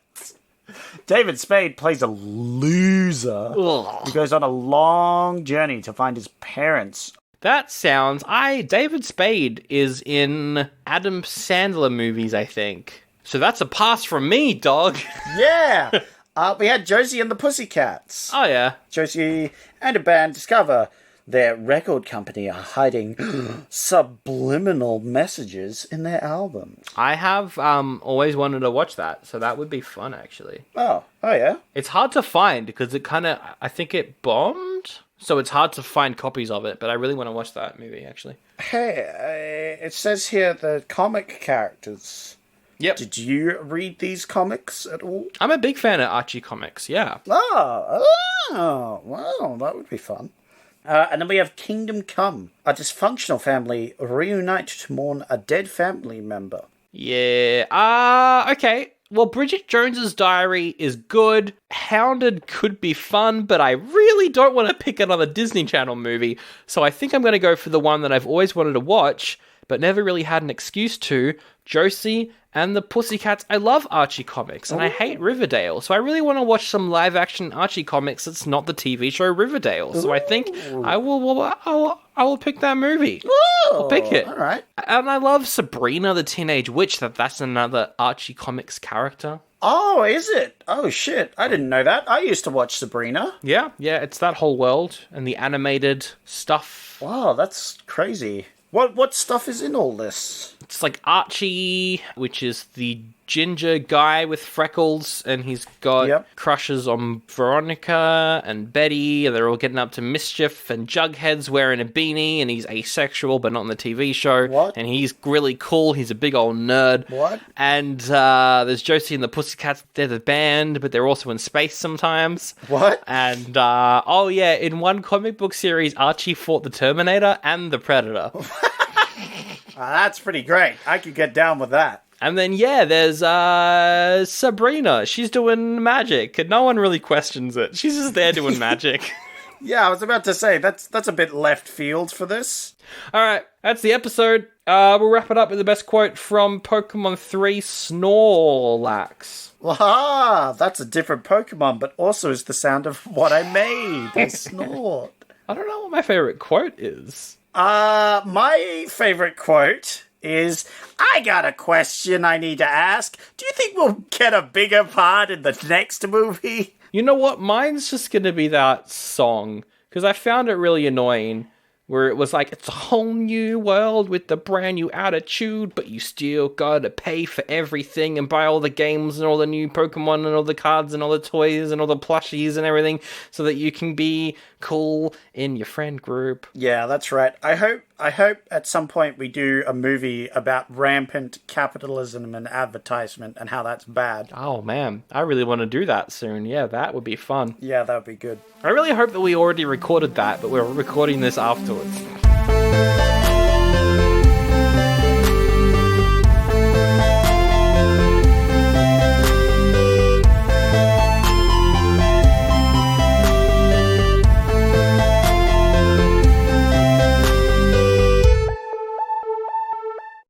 David Spade plays a loser Ugh. who goes on a long journey to find his parents. That sounds... David Spade is in Adam Sandler movies, I think. So that's a pass from me, dog. Yeah! We had Josie and the Pussycats. Oh, yeah. Josie and a band discover their record company are hiding subliminal messages in their albums. I have always wanted to watch that, so that would be fun, actually. Oh yeah? It's hard to find because I think it bombed, so it's hard to find copies of it, but I really want to watch that movie, actually. Hey, it says here the comic characters. Yep. Did you read these comics at all? I'm a big fan of Archie comics, yeah. Oh, wow, that would be fun. And then we have Kingdom Come. A dysfunctional family reunite to mourn a dead family member. Yeah, okay. Well, Bridget Jones's Diary is good. Hounded could be fun, but I really don't want to pick another Disney Channel movie, so I think I'm going to go for the one that I've always wanted to watch, but never really had an excuse to, Josie and the Pussycats. I love Archie comics, and I hate Riverdale, so I really want to watch some live-action Archie comics that's not the TV show Riverdale. So I think I will pick that movie. I'll pick it. All right. And I love Sabrina the Teenage Witch. That's another Archie comics character. Oh, is it? Oh, shit. I didn't know that. I used to watch Sabrina. Yeah, it's that whole world and the animated stuff. Wow, that's crazy. What stuff is in all this? It's like Archie, which is the ginger guy with freckles, and he's got crushes on Veronica and Betty, and they're all getting up to mischief, and Jughead's wearing a beanie, and he's asexual, but not in the TV show. What? And he's really cool, he's a big old nerd. What? And there's Josie and the Pussycats, they're the band, but they're also in space sometimes. What? And, in one comic book series, Archie fought the Terminator and the Predator. That's pretty great. I could get down with that. And then, there's Sabrina. She's doing magic, and no one really questions it. She's just there doing magic. Yeah, I was about to say, that's a bit left field for this. All right, that's the episode. We'll wrap it up with the best quote from Pokemon 3 Snorlax. Wow, that's a different Pokemon, but also is the sound of what I made. I snort. I don't know what my favorite quote is. My favorite quote is, I got a question I need to ask. Do you think we'll get a bigger part in the next movie? You know what? Mine's just going to be that song, because I found it really annoying, where it was like, it's a whole new world with a brand new attitude, but you still gotta pay for everything and buy all the games and all the new Pokemon and all the cards and all the toys and all the plushies and everything so that you can be cool in your friend group. Yeah, that's right. I hope at some point we do a movie about rampant capitalism and advertisement and how that's bad. Oh man, I really want to do that soon. Yeah, that would be fun. Yeah, that would be good. I really hope that we already recorded that, but we're recording this afterwards.